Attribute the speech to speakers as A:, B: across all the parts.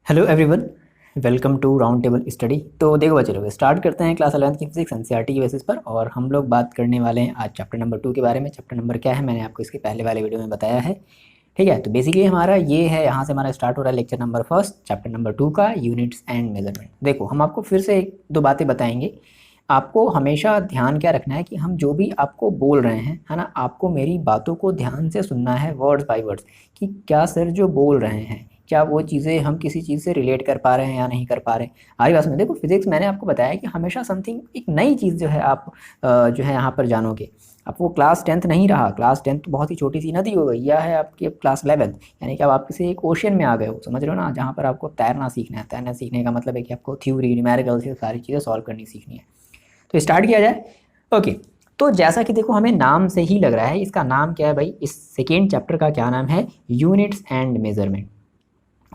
A: Hello everyone, welcome to round table study. तो देखो बच्चे लोग, स्टार्ट करते हैं क्लास 11th की फिजिक्स एनसीईआरटी की बेसिस पर। और हम लोग बात करने वाले हैं आज चैप्टर नंबर 2 के बारे में। चैप्टर नंबर क्या है मैंने आपको इसके पहले वाले वीडियो में बताया है। ठीक है, तो बेसिकली हमारा ये है, यहाँ से हमारा स्टार्ट हो रहा है lecture number first chapter number 2 का, यूनिट्स एंड मेजरमेंट। देखो हम आपको फिर से एक दो बातें बताएंगे। आपको हमेशा ध्यान क्या रखना है कि हम जो भी आपको बोल रहे हैं, है ना, आपको मेरी बातों को ध्यान से सुनना है, वर्ड्स बाय वर्ड्स, कि क्या सर जो बोल रहे हैं क्या वो चीज़ें हम किसी चीज़ से रिलेट कर पा रहे हैं या नहीं कर पा रहे हैं। आगे बात में देखो, फिजिक्स मैंने आपको बताया कि हमेशा समथिंग एक नई चीज़ जो है आप जो है यहाँ पर जानोगे। अब वो क्लास 10th नहीं रहा, क्लास 10th तो बहुत ही छोटी सी नदी हो गई, यह है आपकी अब क्लास 11th, यानी कि अब आप किसी एक ओशन में आ गए हो, समझ रहे हो ना, जहाँ पर आपको तैरना सीखना है। तैरना सीखने का मतलब है कि आपको थ्योरी न्यूमेरिकल से सारी चीज़ें सॉल्व करनी सीखनी है। तो स्टार्ट किया जाए। ओके, तो जैसा कि देखो हमें नाम से ही लग रहा है, इसका नाम क्या है भाई, इस सेकेंड चैप्टर का क्या नाम है, यूनिट्स एंड मेजरमेंट।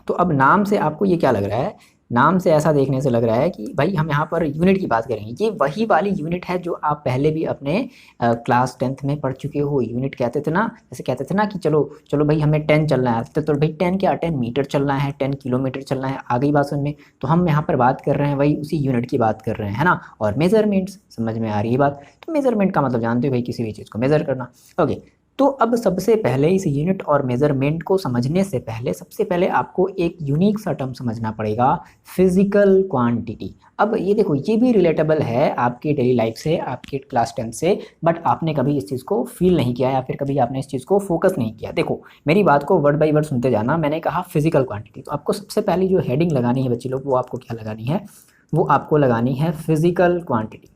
A: तो अब नाम से आपको ये क्या लग रहा है, नाम से ऐसा देखने से लग रहा है कि भाई हम यहाँ पर यूनिट की बात करेंगे। ये वही वाली यूनिट है जो आप पहले भी अपने क्लास 10th में पढ़ चुके हो। यूनिट कहते थे ना, जैसे कहते थे ना कि चलो चलो भाई हमें 10 चलना है, तो भाई 10 क्या, 10 मीटर चलना है, 10 किलोमीटर चलना है, आ गई बात समझ में। तो हम यहाँ पर बात कर रहे हैं वही उसी यूनिट की बात कर रहे हैं, है ना। और मेजरमेंट्स, समझ में आ रही है बात। तो मेजरमेंट का मतलब जानते हो भाई, किसी भी चीज़ को मेजर करना। ओके, तो अब सबसे पहले इस यूनिट और मेजरमेंट को समझने से पहले सबसे पहले आपको एक यूनिक सा टर्म समझना पड़ेगा, फिजिकल क्वांटिटी। अब ये देखो, ये भी रिलेटेबल है आपकी डेली लाइफ से, आपके क्लास 10 से, बट आपने कभी इस चीज़ को फील नहीं किया या फिर कभी आपने इस चीज़ को फोकस नहीं किया। देखो मेरी बात को वर्ड बाय वर्ड सुनते जाना। मैंने कहा फिजिकल क्वांटिटी, तो आपको सबसे पहले जो हेडिंग लगानी है बच्चे लोग, वो आपको क्या लगानी है, वो आपको लगानी है फिजिकल क्वांटिटी।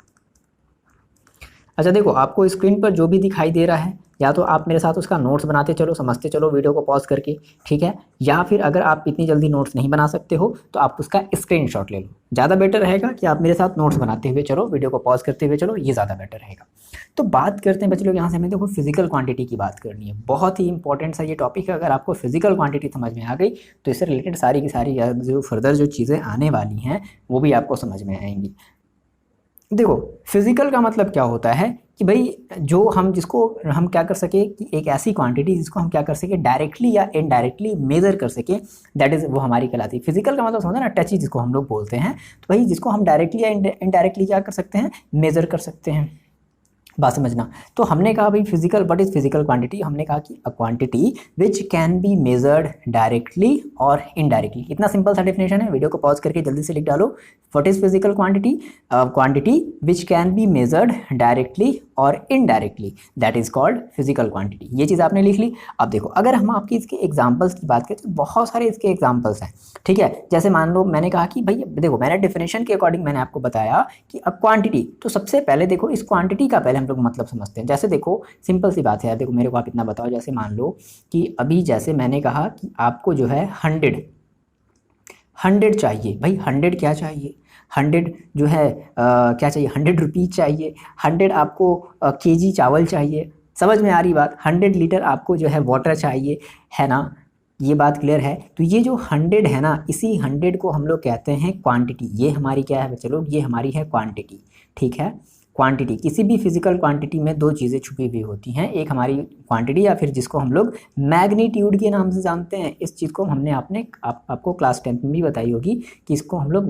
A: अच्छा देखो, आपको स्क्रीन पर जो भी दिखाई दे रहा है, या तो आप मेरे साथ उसका नोट्स बनाते चलो, समझते चलो वीडियो को पॉज करके, ठीक है। या फिर अगर आप इतनी जल्दी नोट्स नहीं बना सकते हो तो आप उसका स्क्रीनशॉट ले लो। ज़्यादा बेटर रहेगा कि आप मेरे साथ नोट्स बनाते हुए चलो, वीडियो को पॉज करते हुए चलो, ये ज़्यादा बेटर रहेगा। तो बात करते हैं बच्चे लोग, यहाँ से हमें देखो फिजिकल क्वांटिटी की बात करनी है। बहुत ही इंपॉर्टेंट सा ये टॉपिक है। अगर आपको फिजिकल क्वांटिटी समझ में आ गई तो इससे रिलेटेड सारी की सारी जो फर्दर जो चीज़ें आने वाली हैं वो भी आपको समझ में आएंगी। देखो फिजिकल का मतलब क्या होता है कि भाई जो हम जिसको हम क्या कर सके कि एक ऐसी क्वांटिटी जिसको हम क्या कर सके, डायरेक्टली या इनडायरेक्टली मेजर कर सके, दैट इज वो हमारी कहलाती है। फिजिकल का मतलब समझो ना, टची जिसको हम लोग बोलते हैं। तो भाई जिसको हम डायरेक्टली या इनडायरेक्टली क्या कर सकते हैं, मेजर कर सकते हैं। बात समझना। तो हमने कहा भाई physical, what is physical quantity, हमने कहा कि a quantity which can be measured directly और इनडायरेक्टली। इतना सिंपल सा डेफिनेशन है, वीडियो को पॉज करके जल्दी से लिख डालो। What is physical quantity, quantity which can be measured directly और indirectly, that is called physical quantity. ये चीज़ आपने लिख ली। अब देखो अगर हम आपकी इसके एग्जाम्पल्स की बात करें तो बहुत सारे इसके एग्जाम्पल्स हैं, ठीक है। जैसे मान लो मैंने कहा कि भाई देखो, मैंने डेफिनेशन के अकॉर्डिंग मैंने आपको बताया कि अ क्वांटिटी, तो सबसे पहले देखो इस क्वांटिटी का पहले हम लोग मतलब समझते हैं। जैसे देखो सिंपल सी बात है यार, देखो मेरे को आप इतना बताओ, जैसे मान लो कि अभी जैसे मैंने कहा कि आपको जो है 100 चाहिए। भाई 100 क्या चाहिए, 100 जो है क्या चाहिए, 100 रुपीज़ चाहिए, 100 आपको केजी चावल चाहिए। समझ में आ रही बात, 100 लीटर आपको जो है वाटर चाहिए, है ना। ये बात क्लियर है। तो ये जो 100 है ना, इसी 100 को हम लोग कहते हैं क्वांटिटी। ये हमारी क्या है बच्चे लोग, ये हमारी है क्वांटिटी, ठीक है। क्वांटिटी, किसी भी फिजिकल क्वांटिटी में दो चीज़ें छुपी हुई होती हैं, एक हमारी क्वांटिटी या फिर जिसको हम लोग मैग्नीट्यूड के नाम से जानते हैं। इस चीज़ को हमने आपको क्लास 10th में भी बताई होगी कि इसको हम लोग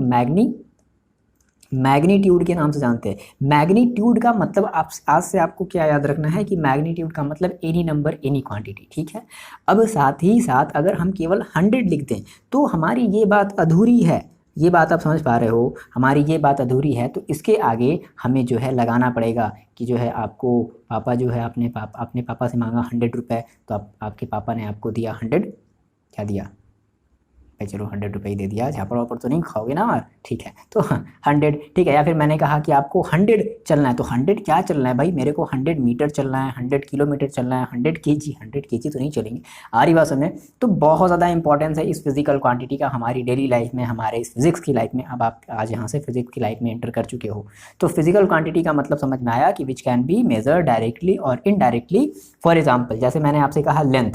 A: मैग्नीट्यूड के नाम से जानते हैं। मैग्नीट्यूड का मतलब आप आज से आपको क्या याद रखना है कि मैग्नीट्यूड का मतलब एनी नंबर एनी क्वांटिटी, ठीक है। अब साथ ही साथ अगर हम केवल 100 लिख दें तो हमारी ये बात अधूरी है। ये बात आप समझ पा रहे हो, हमारी ये बात अधूरी है। तो इसके आगे हमें जो है लगाना पड़ेगा कि जो है आपको पापा जो है अपने पापा से मांगा 100 रुपये, तो आपके पापा ने आपको दिया 100, क्या दिया भाई, चलो 100 रुपये ही दे दिया, झापड़ वापड़ तो नहीं खाओगे ना, ठीक है। तो 100, ठीक है। या फिर मैंने कहा कि आपको 100 चलना है, तो 100 क्या चलना है भाई, मेरे को 100 मीटर चलना है, 100 किलोमीटर चलना है, 100 केजी तो नहीं चलेंगे। आ रही बात समझ। तो बहुत ज़्यादा इंपॉर्टेंस है इस फिजिकल क्वांटिटी का हमारी डेली लाइफ में, हमारे इस फिजिक्स की लाइफ में। अब आप आज यहाँ से फिजिक्स की लाइफ में एंटर कर चुके हो, तो फिजिकल क्वांटिटी का मतलब समझ में आया कि which can be measure directly और इनडायरेक्टली। फॉर एग्जाम्पल जैसे मैंने आपसे कहा लेंथ,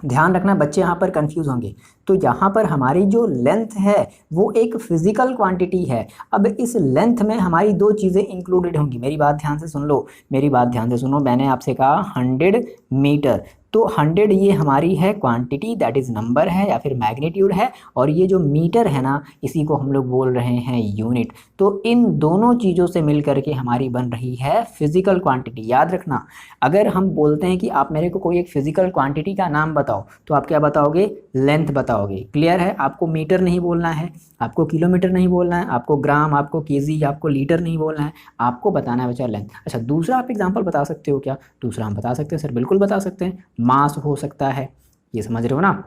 A: ध्यान रखना बच्चे यहाँ पर कंफ्यूज होंगे। तो यहाँ पर हमारी जो लेंथ है वो एक फिजिकल क्वांटिटी है। अब इस लेंथ में हमारी दो चीज़ें इंक्लूडेड होंगी। मेरी बात ध्यान से सुन लो, मेरी बात ध्यान से सुनो। मैंने आपसे कहा 100 मीटर, तो 100 ये हमारी है क्वांटिटी, दैट इज़ नंबर है या फिर मैग्नीट्यूड है, और ये जो मीटर है ना इसी को हम लोग बोल रहे हैं यूनिट। तो इन दोनों चीज़ों से मिल करके हमारी बन रही है फिजिकल क्वांटिटी। याद रखना, अगर हम बोलते हैं कि आप मेरे को कोई एक फिजिकल क्वांटिटी का नाम बताओ तो आप क्या बताओगे? लेंथ बताओगे। क्लियर है? आपको मीटर नहीं बोलना है, आपको किलोमीटर नहीं बोलना है, आपको ग्राम, आपको केजी, आपको लीटर नहीं बोलना है, आपको बताना है बच्चा लेंथ। अच्छा, दूसरा आप एग्जांपल बता सकते हो क्या? दूसरा हम बता सकते हैं सर, बिल्कुल बता सकते हैं। मास हो सकता है, ये समझ रहे हो ना,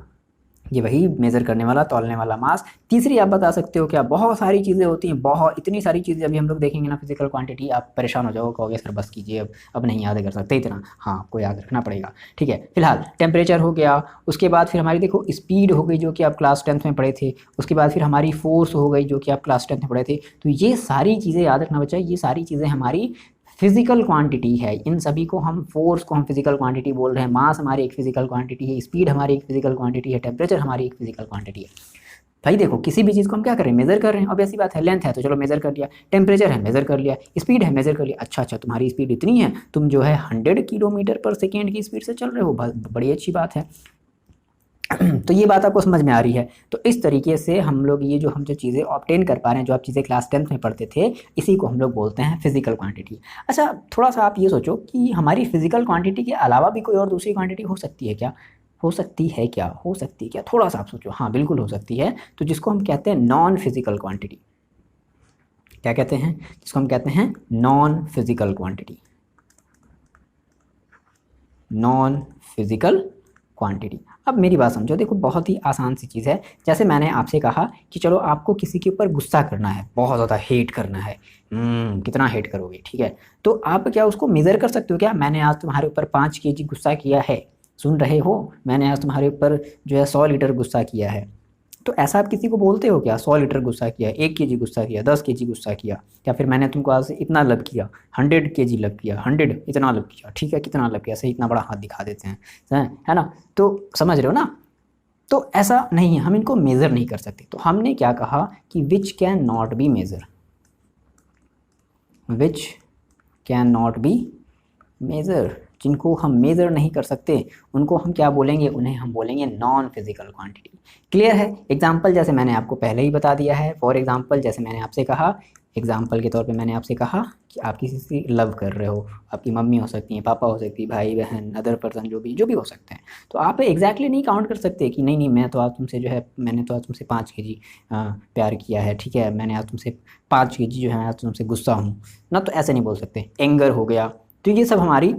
A: ये वही मेज़र करने वाला, तौलने वाला मास। तीसरी आप बता सकते हो क्या? बहुत सारी चीज़ें होती हैं, बहुत इतनी सारी चीज़ें अभी हम लोग देखेंगे ना फिजिकल क्वांटिटी, आप परेशान हो जाओगे, कहोगे सर बस कीजिए, अब नहीं याद कर सकते इतना। हाँ, आपको याद रखना पड़ेगा। ठीक है, फिलहाल टेम्परेचर हो गया, उसके बाद फिर हमारी देखो स्पीड हो गई जो कि आप क्लास 10th में पढ़े थे, उसके बाद फिर हमारी फोर्स हो गई जो कि आप क्लास 10th में पढ़े थे। तो ये सारी चीज़ें याद रखना बच्चा, ये सारी चीज़ें हमारी फिजिकल क्वांटिटी है। इन सभी को हम, फोर्स को हम फिजिकल क्वांटिटी बोल रहे हैं, मास हमारी एक फिजिकल क्वांटिटी है, स्पीड हमारी एक फिजिकल क्वांटिटी है, टेम्परेचर हमारी एक फिजिकल क्वांटिटी है। भाई देखो, किसी भी चीज़ को हम क्या कर रहे हैं? मेजर कर रहे हैं। अब ऐसी बात है, लेंथ है तो चलो मेजर कर लिया, टेम्परेचर है मेजर कर लिया, स्पीड है मेजर कर लिया। अच्छा, तुम्हारी स्पीड इतनी है, तुम जो है 100 किलोमीटर पर सेकेंड की स्पीड से चल रहे हो, बड़ी अच्छी बात है। तो ये बात आपको समझ में आ रही है। तो इस तरीके से हम लोग ये जो चीज़ें ऑब्टेन कर पा रहे हैं, जो आप चीज़ें क्लास 10th में पढ़ते थे, इसी को हम लोग बोलते हैं फिजिकल क्वांटिटी। अच्छा, थोड़ा सा आप ये सोचो कि हमारी फिजिकल क्वांटिटी के अलावा भी कोई और दूसरी क्वांटिटी हो सकती है क्या? हो सकती है क्या? हो सकती है क्या? थोड़ा सा आप सोचो। हाँ, बिल्कुल हो सकती है। तो जिसको हम कहते हैं नॉन फिजिकल क्वांटिटी। क्या कहते हैं? जिसको हम कहते हैं non physical quantity. Non physical quantity. अब मेरी बात समझो, देखो बहुत ही आसान सी चीज़ है। जैसे मैंने आपसे कहा कि चलो आपको किसी के ऊपर गुस्सा करना है, बहुत ज़्यादा हेट करना है। कितना हेट करोगे? ठीक है, तो आप क्या उसको मेज़र कर सकते हो क्या? मैंने आज तुम्हारे ऊपर 5 kg गुस्सा किया है, सुन रहे हो? मैंने आज तुम्हारे ऊपर जो है 100 लीटर गुस्सा किया है। तो ऐसा आप किसी को बोलते हो क्या? 100 लीटर गुस्सा किया, 1 kg गुस्सा किया, 10 kg गुस्सा किया, या फिर मैंने तुमको आज इतना लब किया, 100 kg लब किया, 100 इतना लब किया। ठीक है, कितना लब किया? सही, इतना बड़ा हाथ दिखा देते हैं, है ना? तो समझ रहे हो ना? तो ऐसा नहीं है, हम इनको मेज़र नहीं कर सकते। तो हमने क्या कहा कि which can not be measure, which can not be measure, जिनको हम मेज़र नहीं कर सकते उनको हम क्या बोलेंगे? उन्हें हम बोलेंगे नॉन फिजिकल क्वांटिटी। क्लियर है? एग्जाम्पल जैसे मैंने आपको पहले ही बता दिया है। फॉर एग्जाम्पल, जैसे मैंने आपसे कहा, एग्जाम्पल के तौर पे मैंने आपसे कहा कि आप किसी से लव कर रहे हो, आपकी मम्मी हो सकती हैं, पापा हो सकती है, भाई बहन, अदर पर्सन, जो भी हो सकते हैं। तो आप एग्जैक्टली नहीं काउंट कर सकते कि नहीं मैं तो आज तुमसे जो है, मैंने तो आज तुमसे 5 kg प्यार किया है, ठीक है, मैंने आज तुमसे 5 kg जो है आज तुमसे गुस्सा हूँ ना, तो ऐसे नहीं बोल सकते। एंगर हो गया, तो ये सब हमारी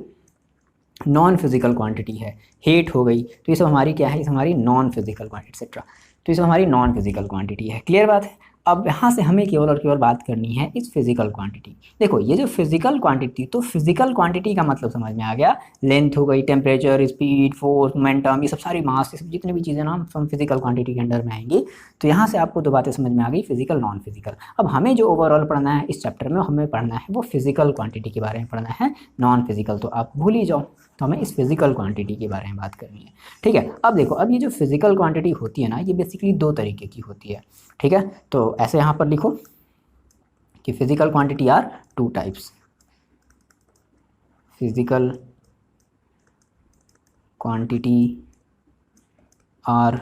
A: नॉन फिजिकल क्वांटिटी है। हेट हो गई, तो ये सब हमारी क्या है? ये हमारी नॉन फिजिकल क्वांटिटी एक्सेट्रा। तो ये सब हमारी नॉन फिजिकल क्वांटिटी है। क्लियर बात है? अब यहाँ से हमें केवल और केवल बात करनी है इस फिजिकल क्वांटिटी। देखो, ये जो फिजिकल क्वांटिटी, तो फिजिकल क्वांटिटी का मतलब समझ में आ गया, लेंथ हो गई, टेम्परेचर, स्पीड, फोर्स, मोमेंटम, ये सब सारी मास, ये सब जितनी भी चीज़ें ना हम फिजिकल क्वांटिटी के अंडर में आएंगी। तो यहाँ से आपको दो बातें समझ में आ गई, फिजिकल, नॉन फिजिकल। अब हमें जो ओवरऑल पढ़ना है इस चैप्टर में, हमें पढ़ना है वो फिजिकल क्वांटिटी के बारे में पढ़ना है, नॉन फिजिकल तो आप भूल ही जाओ। तो हमें इस फिजिकल क्वांटिटी के बारे में बात करनी है। ठीक है, अब देखो, अब ये जो फिजिकल क्वांटिटी होती है ना, ये बेसिकली दो तरीके की होती है। ठीक है, तो ऐसे यहाँ पर लिखो कि physical quantity are two types. Physical quantity are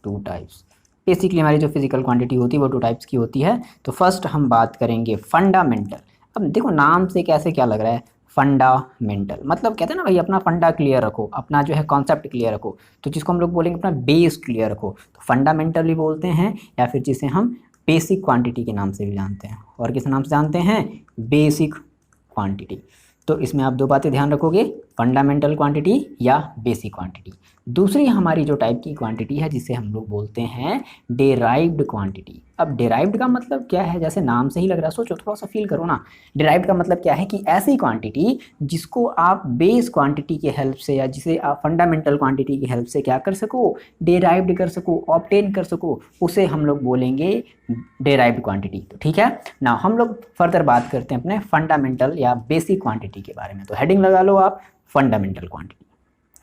A: two types. Basically हमारी जो फिजिकल क्वांटिटी होती है वो टू टाइप्स की होती है। तो फर्स्ट हम बात करेंगे फंडामेंटल। अब देखो, नाम से कैसे क्या लग रहा है? फंडामेंटल मतलब कहते हैं ना भाई, अपना फंडा क्लियर रखो, अपना जो है कॉन्सेप्ट क्लियर रखो। तो जिसको हम लोग बोलेंगे अपना बेस क्लियर रखो, तो फंडामेंटल भी बोलते हैं, या फिर जिसे हम बेसिक क्वांटिटी के नाम से भी जानते हैं। और किस नाम से जानते हैं? Basic quantity. तो इसमें आप दो बातें ध्यान रखोगे, फंडामेंटल क्वांटिटी या बेसिक क्वांटिटी। दूसरी हमारी जो टाइप की क्वांटिटी है जिसे हम लोग बोलते हैं डेराइव्ड क्वांटिटी। अब डेराइव्ड का मतलब क्या है? जैसे नाम से ही लग रहा है, सोचो, थोड़ा सा फील करो ना। डेराइव्ड का मतलब क्या है कि ऐसी क्वांटिटी जिसको आप बेस क्वांटिटी के हेल्प से, या जिसे आप फंडामेंटल क्वांटिटी की हेल्प से क्या कर सको? डेराइव्ड कर सको, ऑब्टेन कर सको, उसे हम लोग बोलेंगे डेराइव्ड क्वांटिटी। तो ठीक है ना, हम लोग फर्दर बात करते हैं अपने फंडामेंटल या बेसिक क्वांटिटी के बारे में। तो हेडिंग लगा लो आप, फंडामेंटल क्वांटिटी।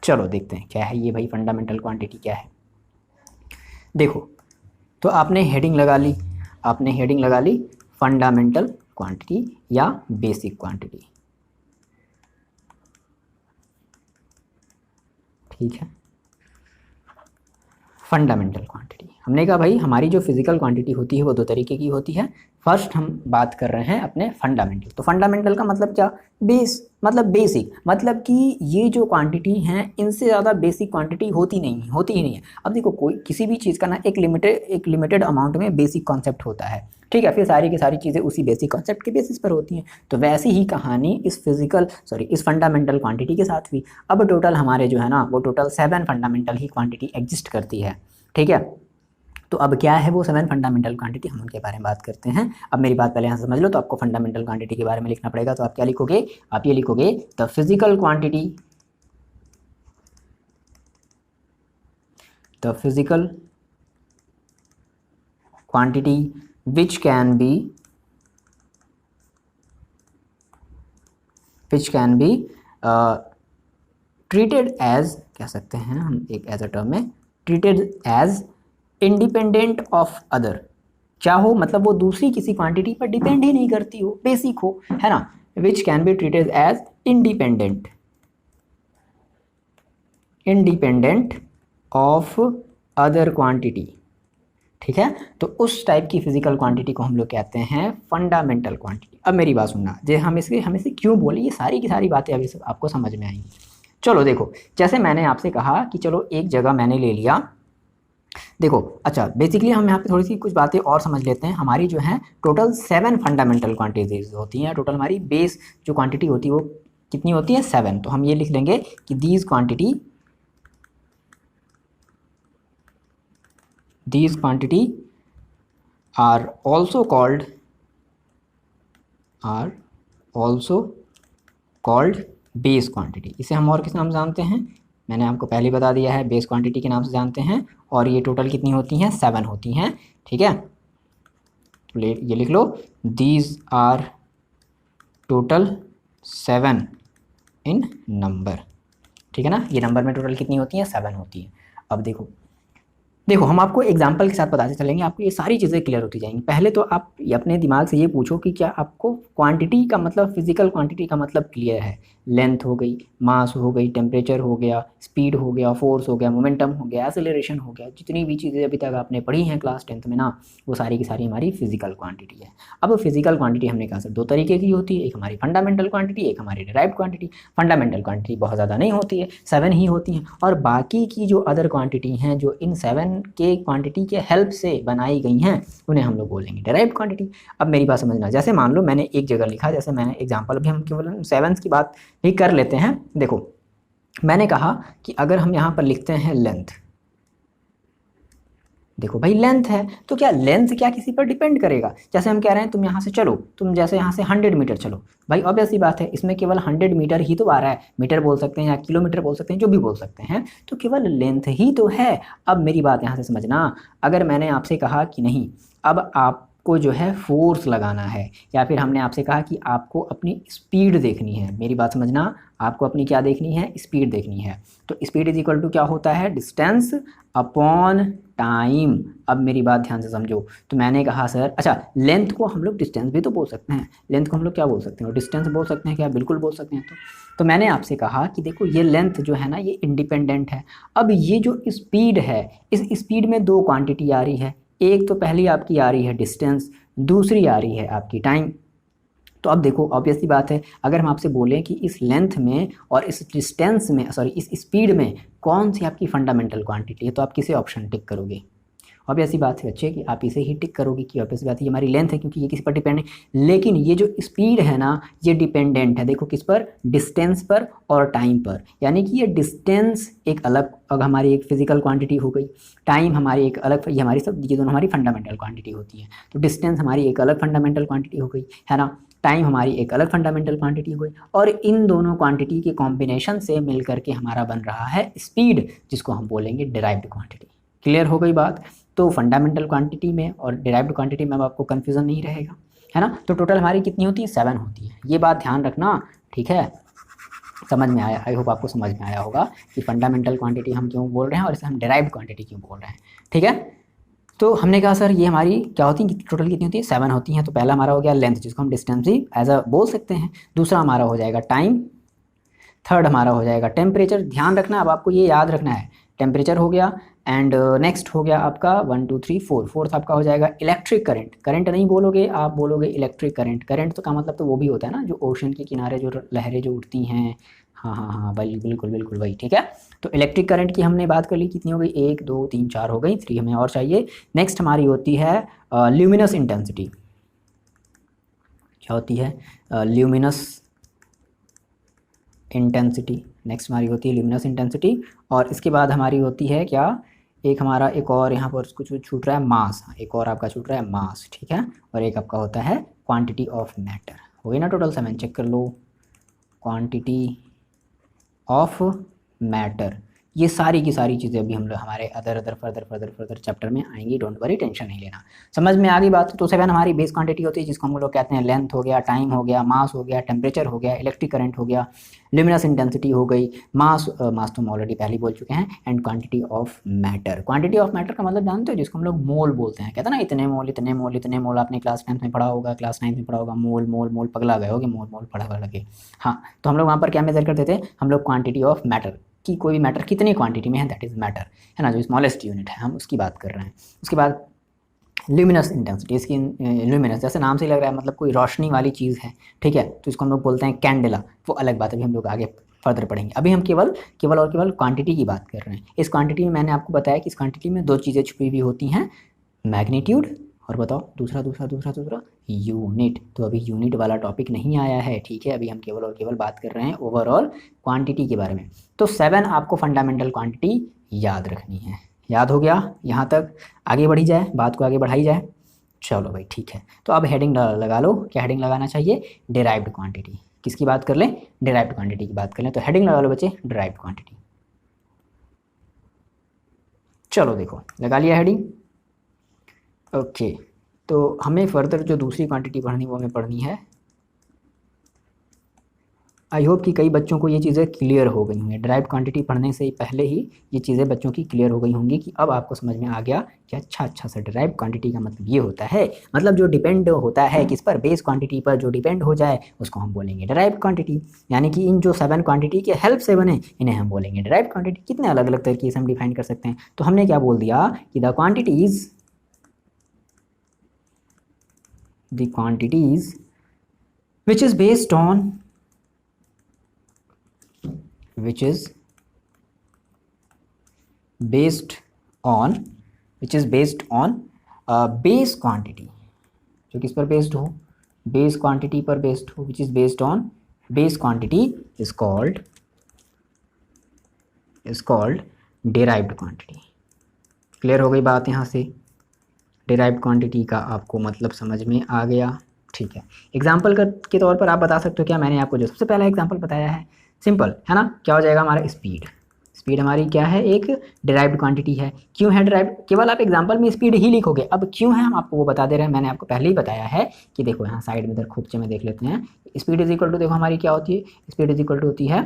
A: चलो देखते हैं क्या है ये भाई, फंडामेंटल क्वांटिटी क्या है। देखो, तो आपने हेडिंग लगा ली, आपने हेडिंग लगा ली फंडामेंटल क्वांटिटी या बेसिक क्वांटिटी। ठीक है। फंडामेंटल क्वांटिटी, हमने कहा भाई हमारी जो फिजिकल क्वांटिटी होती है वो दो तरीके की होती है। फर्स्ट हम बात कर रहे हैं अपने फंडामेंटल। तो फंडामेंटल का मतलब क्या, बेस, मतलब बेसिक, मतलब कि ये जो क्वांटिटी हैं इनसे ज़्यादा बेसिक क्वांटिटी होती ही नहीं है। अब देखो कोई किसी भी चीज़ का ना एक लिमिटेड अमाउंट में बेसिक कॉन्सेप्ट होता है, ठीक है, फिर सारी की सारी चीज़ें उसी बेसिक कॉन्सेप्ट के बेसिस पर होती हैं। तो वैसी ही कहानी इस फंडामेंटल क्वांटिटी के साथ भी। अब टोटल हमारे जो है ना वो टोटल 7 फंडामेंटल ही क्वांटिटी एग्जिस्ट करती है, ठीक है। तो अब क्या है वो 7 फंडामेंटल क्वांटिटी, हम उनके बारे में बात करते हैं। अब मेरी बात पहले यहाँ समझ लो। तो आपको फंडामेंटल क्वांटिटी के बारे में लिखना पड़ेगा। तो आप क्या लिखोगे, आप ये लिखोगे the physical quantity which can be treated as, कह सकते हैं हम एक एज अ टर्म में, treated as independent of other। क्या हो, मतलब वो दूसरी किसी क्वांटिटी पर डिपेंड ही नहीं करती हो, बेसिक हो, है ना। which can be treated as independent of other quantity, ठीक है। तो उस टाइप की फिजिकल क्वांटिटी को हम लोग कहते हैं फंडामेंटल क्वांटिटी। अब मेरी बात सुनना, जे हम इसे क्यों बोले, ये सारी की सारी बातें अभी आपको समझ में आएंगी। चलो देखो, जैसे मैंने आपसे कहा कि चलो एक जगह मैंने ले लिया, देखो अच्छा बेसिकली हम यहाँ पे थोड़ी सी कुछ बातें और समझ लेते हैं। हमारी जो है टोटल 7 फंडामेंटल क्वांटिटीज होती हैं। टोटल हमारी बेस जो क्वांटिटी होती है वो कितनी होती है, 7। तो हम ये लिख लेंगे कि these quantity are also called base quantity. इसे हम और किस नाम से जानते हैं, मैंने आपको पहले बता दिया है, बेस क्वांटिटी के नाम से जानते हैं। और ये टोटल कितनी होती हैं, 7 होती हैं, ठीक है। तो ये लिख लो, these are total 7 in number, ठीक है ना। ये नंबर में टोटल कितनी होती हैं, 7 होती हैं। अब देखो हम आपको एग्जाम्पल के साथ बताते चलेंगे, आपको ये सारी चीज़ें क्लियर होती जाएंगी। पहले तो आप अपने दिमाग से ये पूछो कि क्या आपको क्वांटिटी का मतलब, फिजिकल क्वांटिटी का मतलब क्लियर है। लेंथ हो गई, मास हो गई, टेम्परेचर हो गया, स्पीड हो गया, फोर्स हो गया, मोमेंटम हो गया, एक्सेलरेशन हो गया, जितनी भी चीज़ें अभी तक आपने पढ़ी हैं क्लास 10th में ना, वो सारी की सारी हमारी फिजिकल क्वांटिटी है। अब फिजिकल क्वांटिटी हमने कहा सर 2 तरीके की होती है, एक हमारी फंडामेंटल क्वांटिटी, एक हमारी डिराइव्ड क्वांटिटी। फंडामेंटल क्वांटिटी बहुत ज़्यादा नहीं होती है, 7 ही होती हैं, और बाकी की जो अदर क्वांटिटी हैं जो इन 7 के क्वांटिटी के हेल्प से बनाई गई हैं उन्हें हम लोग बोलेंगे डिराइव्ड क्वांटिटी। अब मेरी बात समझना, जैसे मान लो मैंने एक जगह लिखा, जैसे मैंने एग्जांपल, अभी हम केवल 7 की बात ही कर लेते हैं। देखो मैंने कहा कि अगर हम यहाँ पर लिखते हैं लेंथ, देखो भाई लेंथ है, तो क्या लेंथ क्या किसी पर डिपेंड करेगा। जैसे हम कह रहे हैं तुम यहाँ से चलो, तुम जैसे यहाँ से 100 मीटर चलो, भाई ऑब्वियस सी बात है इसमें केवल 100 मीटर ही तो आ रहा है, मीटर बोल सकते हैं या किलोमीटर बोल सकते हैं, जो भी बोल सकते हैं, तो केवल लेंथ ही तो है। अब मेरी बात यहाँ से समझना, अगर मैंने आपसे कहा कि नहीं अब आपको जो है फोर्स लगाना है, या फिर हमने आपसे कहा कि आपको अपनी स्पीड देखनी है, मेरी बात समझना, आपको अपनी क्या देखनी है, स्पीड देखनी है। तो स्पीड इज इक्वल टू क्या होता है, डिस्टेंस अपॉन टाइम। अब मेरी बात ध्यान से समझो, तो मैंने कहा सर अच्छा लेंथ को हम लोग डिस्टेंस भी तो बोल सकते हैं, लेंथ को हम लोग क्या बोल सकते हैं, डिस्टेंस बोल सकते हैं क्या, बिल्कुल बोल सकते हैं। तो मैंने आपसे कहा कि देखो ये लेंथ जो है ना ये इंडिपेंडेंट है। अब ये जो स्पीड है, इस स्पीड में 2 क्वांटिटी आ रही है, एक तो पहली आपकी आ रही है डिस्टेंस, दूसरी आ रही है आपकी टाइम। तो अब देखो ऑब्वियस सी बात है, अगर हम आपसे बोलें कि इस लेंथ में और इस डिस्टेंस में, सॉरी इस स्पीड में कौन सी आपकी फंडामेंटल क्वांटिटी है, तो आप किसे ऑप्शन टिक करोगे। ऑब्वियस सी बात है बच्चे कि आप इसे ही टिक करोगे कि ऑब्वियस सी बात है ये हमारी लेंथ है, क्योंकि ये किस पर डिपेंड है। लेकिन ये जो स्पीड है ना ये डिपेंडेंट है, देखो किस पर, डिस्टेंस पर और टाइम पर। यानी कि ये डिस्टेंस एक अलग हमारी एक फिजिकल क्वांटिटी हो गई, टाइम हमारी एक अलग, ये हमारी सब ये दोनों हमारी फंडामेंटल क्वांटिटी होती है। तो डिस्टेंस हमारी एक अलग फंडामेंटल क्वांटिटी हो गई, है ना, टाइम हमारी एक अलग फंडामेंटल क्वांटिटी हो गई, और इन दोनों क्वांटिटी के कॉम्बिनेशन से मिल करके हमारा बन रहा है स्पीड, जिसको हम बोलेंगे डिराइव्ड क्वांटिटी। क्लियर हो गई बात। तो फंडामेंटल क्वांटिटी में और डिराइव्ड क्वांटिटी में अब आपको कन्फ्यूज़न नहीं रहेगा, है ना। तो टोटल हमारी कितनी होती है, 7 होती है, ये बात ध्यान रखना, ठीक है। समझ में आया, आई होप आपको समझ में आया होगा कि फंडामेंटल क्वांटिटी हम क्यों बोल रहे हैं और इसे हम डिराइव्ड क्वांटिटी क्यों बोल रहे हैं, ठीक है। तो हमने कहा सर ये हमारी क्या होती है, टोटल कितनी होती है, 7 होती हैं। तो पहला हमारा हो गया लेंथ, जिसको हम डिस्टेंस भी एज अ बोल सकते हैं। दूसरा हमारा हो जाएगा टाइम, थर्ड हमारा हो जाएगा टेम्परेचर। ध्यान रखना, अब आपको ये याद रखना है, टेम्परेचर हो गया एंड नेक्स्ट हो गया आपका 1 2 3 4, फोर्थ आपका हो जाएगा इलेक्ट्रिक करंट। करंट नहीं बोलोगे आप, बोलोगे इलेक्ट्रिक करंट। करंट तो का मतलब तो वो भी होता है ना, जो ओशन के किनारे जो लहरें जो उठती हैं, हाँ हाँ हाँ बिल्कुल बिल्कुल वही, ठीक है। तो इलेक्ट्रिक करंट की हमने बात कर ली, कितनी हो गई, 1 2 3 4 हो गई, 3 हमें और चाहिए। नेक्स्ट हमारी होती है ल्यूमिनस इंटेंसिटी। क्या होती है, ल्यूमिनस इंटेंसिटी। नेक्स्ट हमारी होती है ल्यूमिनस इंटेंसिटी। और इसके बाद हमारी होती है क्या, एक हमारा एक और यहाँ पर कुछ छूट रहा है, मास। एक और आपका छूट रहा है मास, ठीक है। और एक आपका होता है क्वांटिटी ऑफ मैटर। हो गई ना टोटल 7, चेक कर लो, क्वांटिटी ऑफ मैटर। ये सारी की सारी चीज़ें अभी हम लोग हमारे अदर फर्दर चैप्टर में आएंगी, डोंट वरी, टेंशन नहीं लेना। समझ में आ गई बात। तो 7 हमारी बेस क्वांटिटी होती है, जिसको हम लोग कहते हैं लेंथ हो गया, टाइम हो गया, मास हो गया, टेम्परेचर हो गया, इलेक्ट्रिक करंट हो गया, ल्यूमिनस इंटेंसिटी हो गई, मास तो हम ऑलरेडी पहले बोल चुके हैं, and quantity of matter. Quantity of matter का मतलब जानते हो, जिसको हम लोग मोल बोलते हैं, कहते हैं ना इतने मोल इतने मोल इतने मोल। आपने क्लास 10th में पढ़ा होगा, क्लास 9th में पढ़ा होगा, मोल मोल मोल, पगला गए होगे, मोल मोल पढ़ा लगे। हाँ, तो हम लोग वहाँ पर क्या मेजर करते थे, हम लोग क्वांटिटी ऑफ मैटर कि कोई भी मैटर कितनी क्वांटिटी में है, दैट इज मैटर, है ना, जो स्मॉलेस्ट यूनिट है, हम उसकी बात कर रहे हैं। उसके बाद ल्यूमिनस इंटेंसिटी, इसकी ल्यूमिनस जैसे नाम से लग रहा है, मतलब कोई रोशनी वाली चीज़ है, ठीक है, तो इसको हम लोग बोलते हैं कैंडेला। वो अलग बात है, अभी हम लोग आगे फर्दर पढ़ेंगे। अभी हम केवल क्वांटिटी की बात कर रहे हैं। इस क्वांटिटी में मैंने आपको बताया कि इस क्वांटिटी में 2 चीज़ें छुपी हुई होती हैं, मैग्नीट्यूड और बताओ दूसरा यूनिट। तो अभी यूनिट वाला टॉपिक नहीं आया है, ठीक है। अभी हम केवल बात कर रहे हैं ओवरऑल क्वांटिटी के बारे में। तो 7 आपको फंडामेंटल क्वांटिटी याद रखनी है। याद हो गया यहाँ तक, आगे बढ़ी जाए, बात को आगे बढ़ाई जाए। चलो भाई ठीक है, तो अब हेडिंग लगा लो। क्या हेडिंग लगाना चाहिए, डिराइव्ड क्वांटिटी। किसकी बात कर लें, डिराइव्ड क्वांटिटी की बात कर लें। तो हेडिंग लगा लो बच्चे, डिराइव्ड क्वांटिटी। चलो देखो, लगा लिया हेडिंग, ओके। तो हमें फर्दर जो दूसरी क्वांटिटी पढ़नी वो हमें पढ़नी है। आई होप कि कई बच्चों को ये चीज़ें क्लियर हो गई होंगी। ड्राइव क्वांटिटी पढ़ने से पहले ही ये चीज़ें बच्चों की क्लियर हो गई होंगी कि अब आपको समझ में आ गया कि अच्छा सा ड्राइव क्वांटिटी का मतलब ये होता है। मतलब जो डिपेंड होता है किस पर, बेस क्वांटिटी पर, जो डिपेंड हो जाए उसको हम बोलेंगे ड्राइव क्वांटिटी। यानी कि इन जो 7 क्वांटिटी के हेल्प से बने, इन्हें हम बोलेंगे ड्राइव क्वांटिटी। कितने अलग अलग तरीके से हम डिफाइन कर सकते हैं। तो हमने क्या बोल दिया कि the quantities which is based on base quantity, जो किस पर बेस्ड हो, बेस क्वांटिटी पर बेस्ड हो, which is based on base quantity is called derived quantity. Clear हो गई बात यहाँ से, डिराइव्ड क्वांटिटी का आपको मतलब समझ में आ गया, ठीक है। एग्जाम्पल के तौर पर आप बता सकते हो क्या, मैंने आपको जो सबसे पहला एग्जाम्पल बताया है, सिंपल है ना, क्या हो जाएगा हमारा स्पीड। स्पीड हमारी क्या है, एक डिराइव्ड क्वांटिटी है। क्यों है डिराइव्ड, केवल आप एग्जाम्पल में स्पीड ही लिखोगे। अब क्यों है हम आपको वो बता दे रहे हैं, मैंने आपको पहले ही बताया है कि देखो यहाँ साइड में इधर खूबचे में देख लेते हैं। स्पीड इज इक्वल टू, देखो हमारी क्या होती है, स्पीड इज इक्वल टू होती है,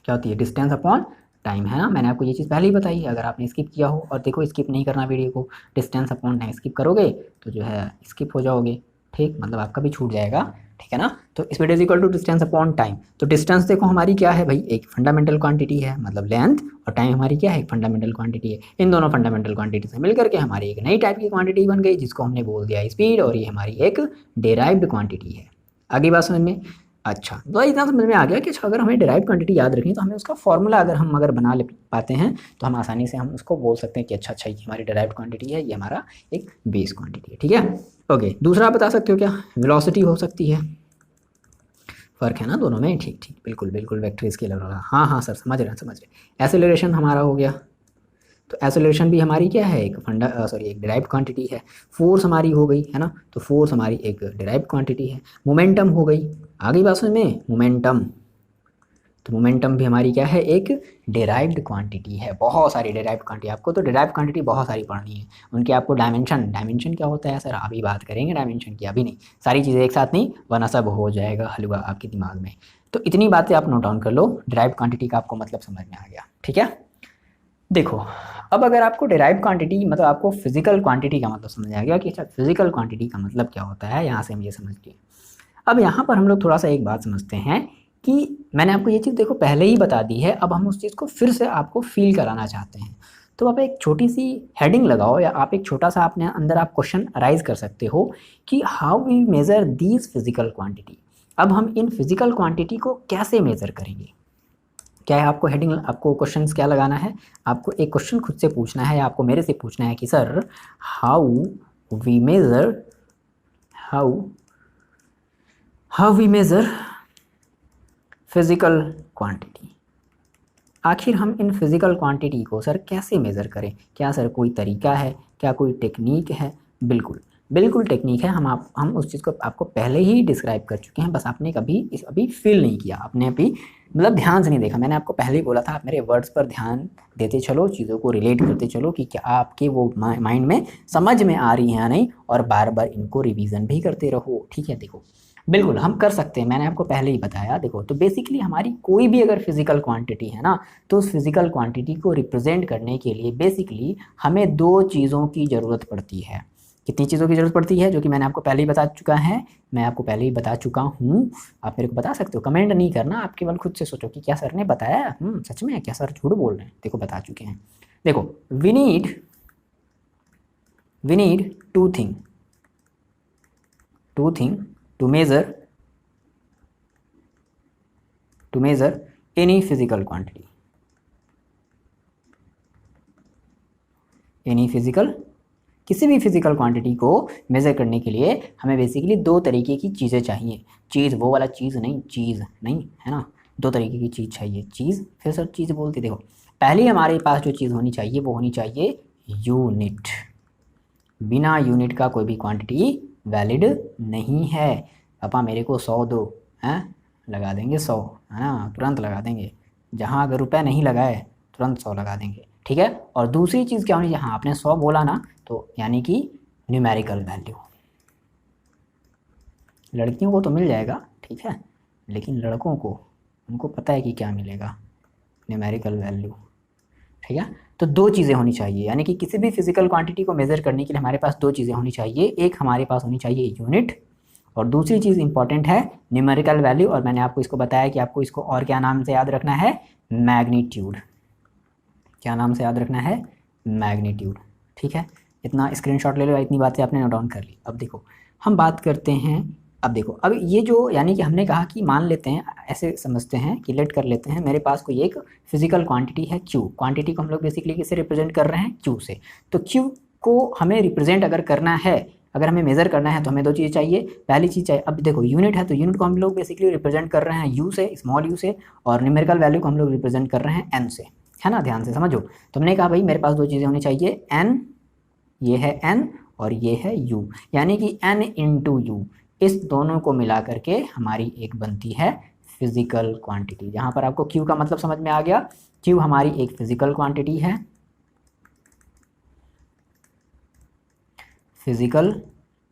A: क्या होती है, डिस्टेंस अपॉन टाइम, है ना। मैंने आपको ये चीज़ पहले ही बताई है, अगर आपने स्किप किया हो। और देखो स्किप नहीं करना वीडियो को, डिस्टेंस अपॉन टाइम, स्किप करोगे तो जो है स्किप हो जाओगे, ठीक, मतलब आपका भी छूट जाएगा, ठीक है ना। तो speed is equal to distance upon time. तो डिस्टेंस देखो हमारी क्या है भाई, एक फंडामेंटल क्वांटिटी है, मतलब लेंथ, और टाइम हमारी क्या है, एक फंडामेंटल क्वांटिटी है। इन दोनों फंडामेंटल क्वांटिटी से मिलकर के हमारी एक नई टाइप की क्वांटिटी बन गई, जिसको हमने बोल दिया स्पीड, और ये हमारी एक डिराइव्ड क्वांटिटी है। आगे बात समझ में, अच्छा तो इतना समझ में आ गया कि अगर हमें डिराइव क्वांटिटी याद रखनी है तो हमें उसका फॉर्मूला अगर हम बना ले पाते हैं तो हम आसानी से हम उसको बोल सकते हैं कि अच्छा ये हमारी डिराइव क्वांटिटी है, ये हमारा एक बेस क्वांटिटी है, ठीक है। ओके, दूसरा बता सकते हो क्या, वेलोसिटी हो सकती है। फ़र्क है ना दोनों में, ठीक, बिल्कुल वेक्टर स्केलर वाला, हाँ सर समझ रहे। एक्सेलरेशन हमारा हो गया, तो एक्सेलरेशन भी हमारी क्या है, एक एक डिराइव्ड क्वांटिटी है। फोर्स हमारी हो गई, है ना, तो फोर्स हमारी एक डिराइव्ड क्वांटिटी है। मोमेंटम हो गई, आगे बात समझ में, मोमेंटम, तो मोमेंटम भी हमारी क्या है, एक डिराइव्ड क्वांटिटी है। बहुत सारी डिराइव्ड क्वांटिटी, आपको तो डिराइव्ड क्वांटिटी बहुत सारी पढ़नी है। उनके आपको डायमेंशन क्या होता है सर, अभी बात करेंगे डायमेंशन की, अभी नहीं, सारी चीज़ें एक साथ नहीं, वरना सब हो जाएगा हलवा आपके दिमाग में। तो इतनी बातें आप नोट डाउन कर लो, डिराइव्ड क्वांटिटी का आपको मतलब समझ में आ गया, ठीक है। देखो अब अगर आपको डिराइव क्वांटिटी मतलब आपको फिजिकल क्वांटिटी का मतलब समझ आ गया कि अच्छा फिजिकल क्वांटिटी का मतलब क्या होता है, यहाँ से हम ये समझ गए। अब यहाँ पर हम लोग थोड़ा सा एक बात समझते हैं कि मैंने आपको ये चीज़ देखो पहले ही बता दी है, अब हम उस चीज़ को फिर से आपको फील कराना चाहते हैं। तो आप एक छोटी सी हेडिंग लगाओ या आप एक छोटा सा अपने अंदर आप क्वेश्चन अराइज कर सकते हो कि how we measure these physical quantity. अब हम इन फिजिकल क्वांटिटी को कैसे मेज़र करेंगे। क्या है आपको हेडिंग, आपको क्वेश्चंस क्या लगाना है, आपको एक क्वेश्चन खुद से पूछना है या आपको मेरे से पूछना है कि sir how we measure physical quantity. आखिर हम इन फिजिकल क्वांटिटी को सर कैसे मेज़र करें। क्या सर कोई तरीका है, क्या कोई टेक्निक है। बिल्कुल टेक्निक है। हम उस चीज़ को आपको पहले ही डिस्क्राइब कर चुके हैं, बस आपने अभी फील नहीं किया, आपने अभी मतलब ध्यान से नहीं देखा। मैंने आपको पहले ही बोला था, आप मेरे वर्ड्स पर ध्यान देते चलो, चीज़ों को रिलेट करते चलो कि क्या आपके वो माइंड में समझ में आ रही है या नहीं, और बार बार इनको रिवीजन भी करते रहो। ठीक है, देखो बिल्कुल हम कर सकते हैं, मैंने आपको पहले ही बताया। देखो तो बेसिकली हमारी कोई भी अगर फिजिकल क्वांटिटी है ना, तो उस फिजिकल क्वांटिटी को रिप्रेजेंट करने के लिए बेसिकली हमें दो चीज़ों की ज़रूरत पड़ती है। कितनी चीज़ों की ज़रूरत पड़ती है, जो कि मैंने आपको पहले ही बता चुका है, मैं आपको पहले ही बता चुका हूँ। आप मेरे को बता सकते हो, कमेंट नहीं करना, आप केवल खुद से सोचो कि क्या सर ने बताया, सच में क्या सर झूठ बोल रहे हैं। देखो बता चुके हैं। देखो we need two thing to measure any physical quantity, किसी भी फिजिकल क्वांटिटी को मेज़र करने के लिए हमें बेसिकली दो तरीके की चीज़ें चाहिए। चीज़ वो वाला चीज़ नहीं है ना, दो तरीके की चीज़ चाहिए। चीज़, फिर सब चीज़ बोलते, देखो पहले हमारे पास जो चीज़ होनी चाहिए वो होनी चाहिए यूनिट। बिना यूनिट का कोई भी क्वांटिटी वैलिड नहीं है। पापा मेरे को 100 दो, हैं लगा देंगे 100, है ना, तुरंत लगा देंगे। जहाँ अगर रुपए नहीं लगाए तुरंत 100 लगा देंगे। ठीक है, और दूसरी चीज़ क्या होनी, जहाँ आपने 100 बोला ना, तो यानी कि न्यूमेरिकल वैल्यू। लड़कियों को तो मिल जाएगा, ठीक है, लेकिन लड़कों को, उनको पता है कि क्या मिलेगा, न्यूमेरिकल वैल्यू। ठीक है, तो दो चीज़ें होनी चाहिए, यानी कि किसी भी फिजिकल क्वांटिटी को मेज़र करने के लिए हमारे पास दो चीज़ें होनी चाहिए। एक हमारे पास होनी चाहिए यूनिट, और दूसरी चीज़ इंपॉर्टेंट है न्यूमेरिकल वैल्यू। और मैंने आपको इसको बताया कि आपको इसको और क्या नाम से याद रखना है, मैग्नीट्यूड। क्या नाम से याद रखना है, मैग्नीट्यूड। ठीक है, इतना स्क्रीनशॉट ले लो, इतनी बातें आपने नोट डाउन कर ली। अब देखो हम बात करते हैं, अब देखो अब ये जो, यानी कि हमने कहा कि मान लेते हैं, ऐसे समझते हैं कि लेट कर लेते हैं, मेरे पास कोई एक फिजिकल क्वांटिटी है Q। क्वांटिटी को हम लोग बेसिकली किससे रिप्रेजेंट कर रहे हैं, Q से। तो Q को हमें रिप्रेजेंट अगर करना है, अगर हमें मेज़र करना है, तो हमें दो चीज़ें चाहिए। पहली चीज़ चाहिए, अब देखो यूनिट है तो यूनिट को हम लोग बेसिकली रिप्रेजेंट कर रहे हैं U से, स्मॉल u से, और न्यूमेरिकल वैल्यू को हम लोग रिप्रेजेंट कर रहे हैं N से, है ना। ध्यान से समझो, तो हमने कहा भाई मेरे पास दो चीज़ें होनी चाहिए, N, ये है N और ये है U, यानी कि N इंटू U, इस दोनों को मिला करके हमारी एक बनती है फिजिकल क्वांटिटी। जहाँ पर आपको Q का मतलब समझ में आ गया, Q हमारी एक फिजिकल क्वांटिटी है, फिजिकल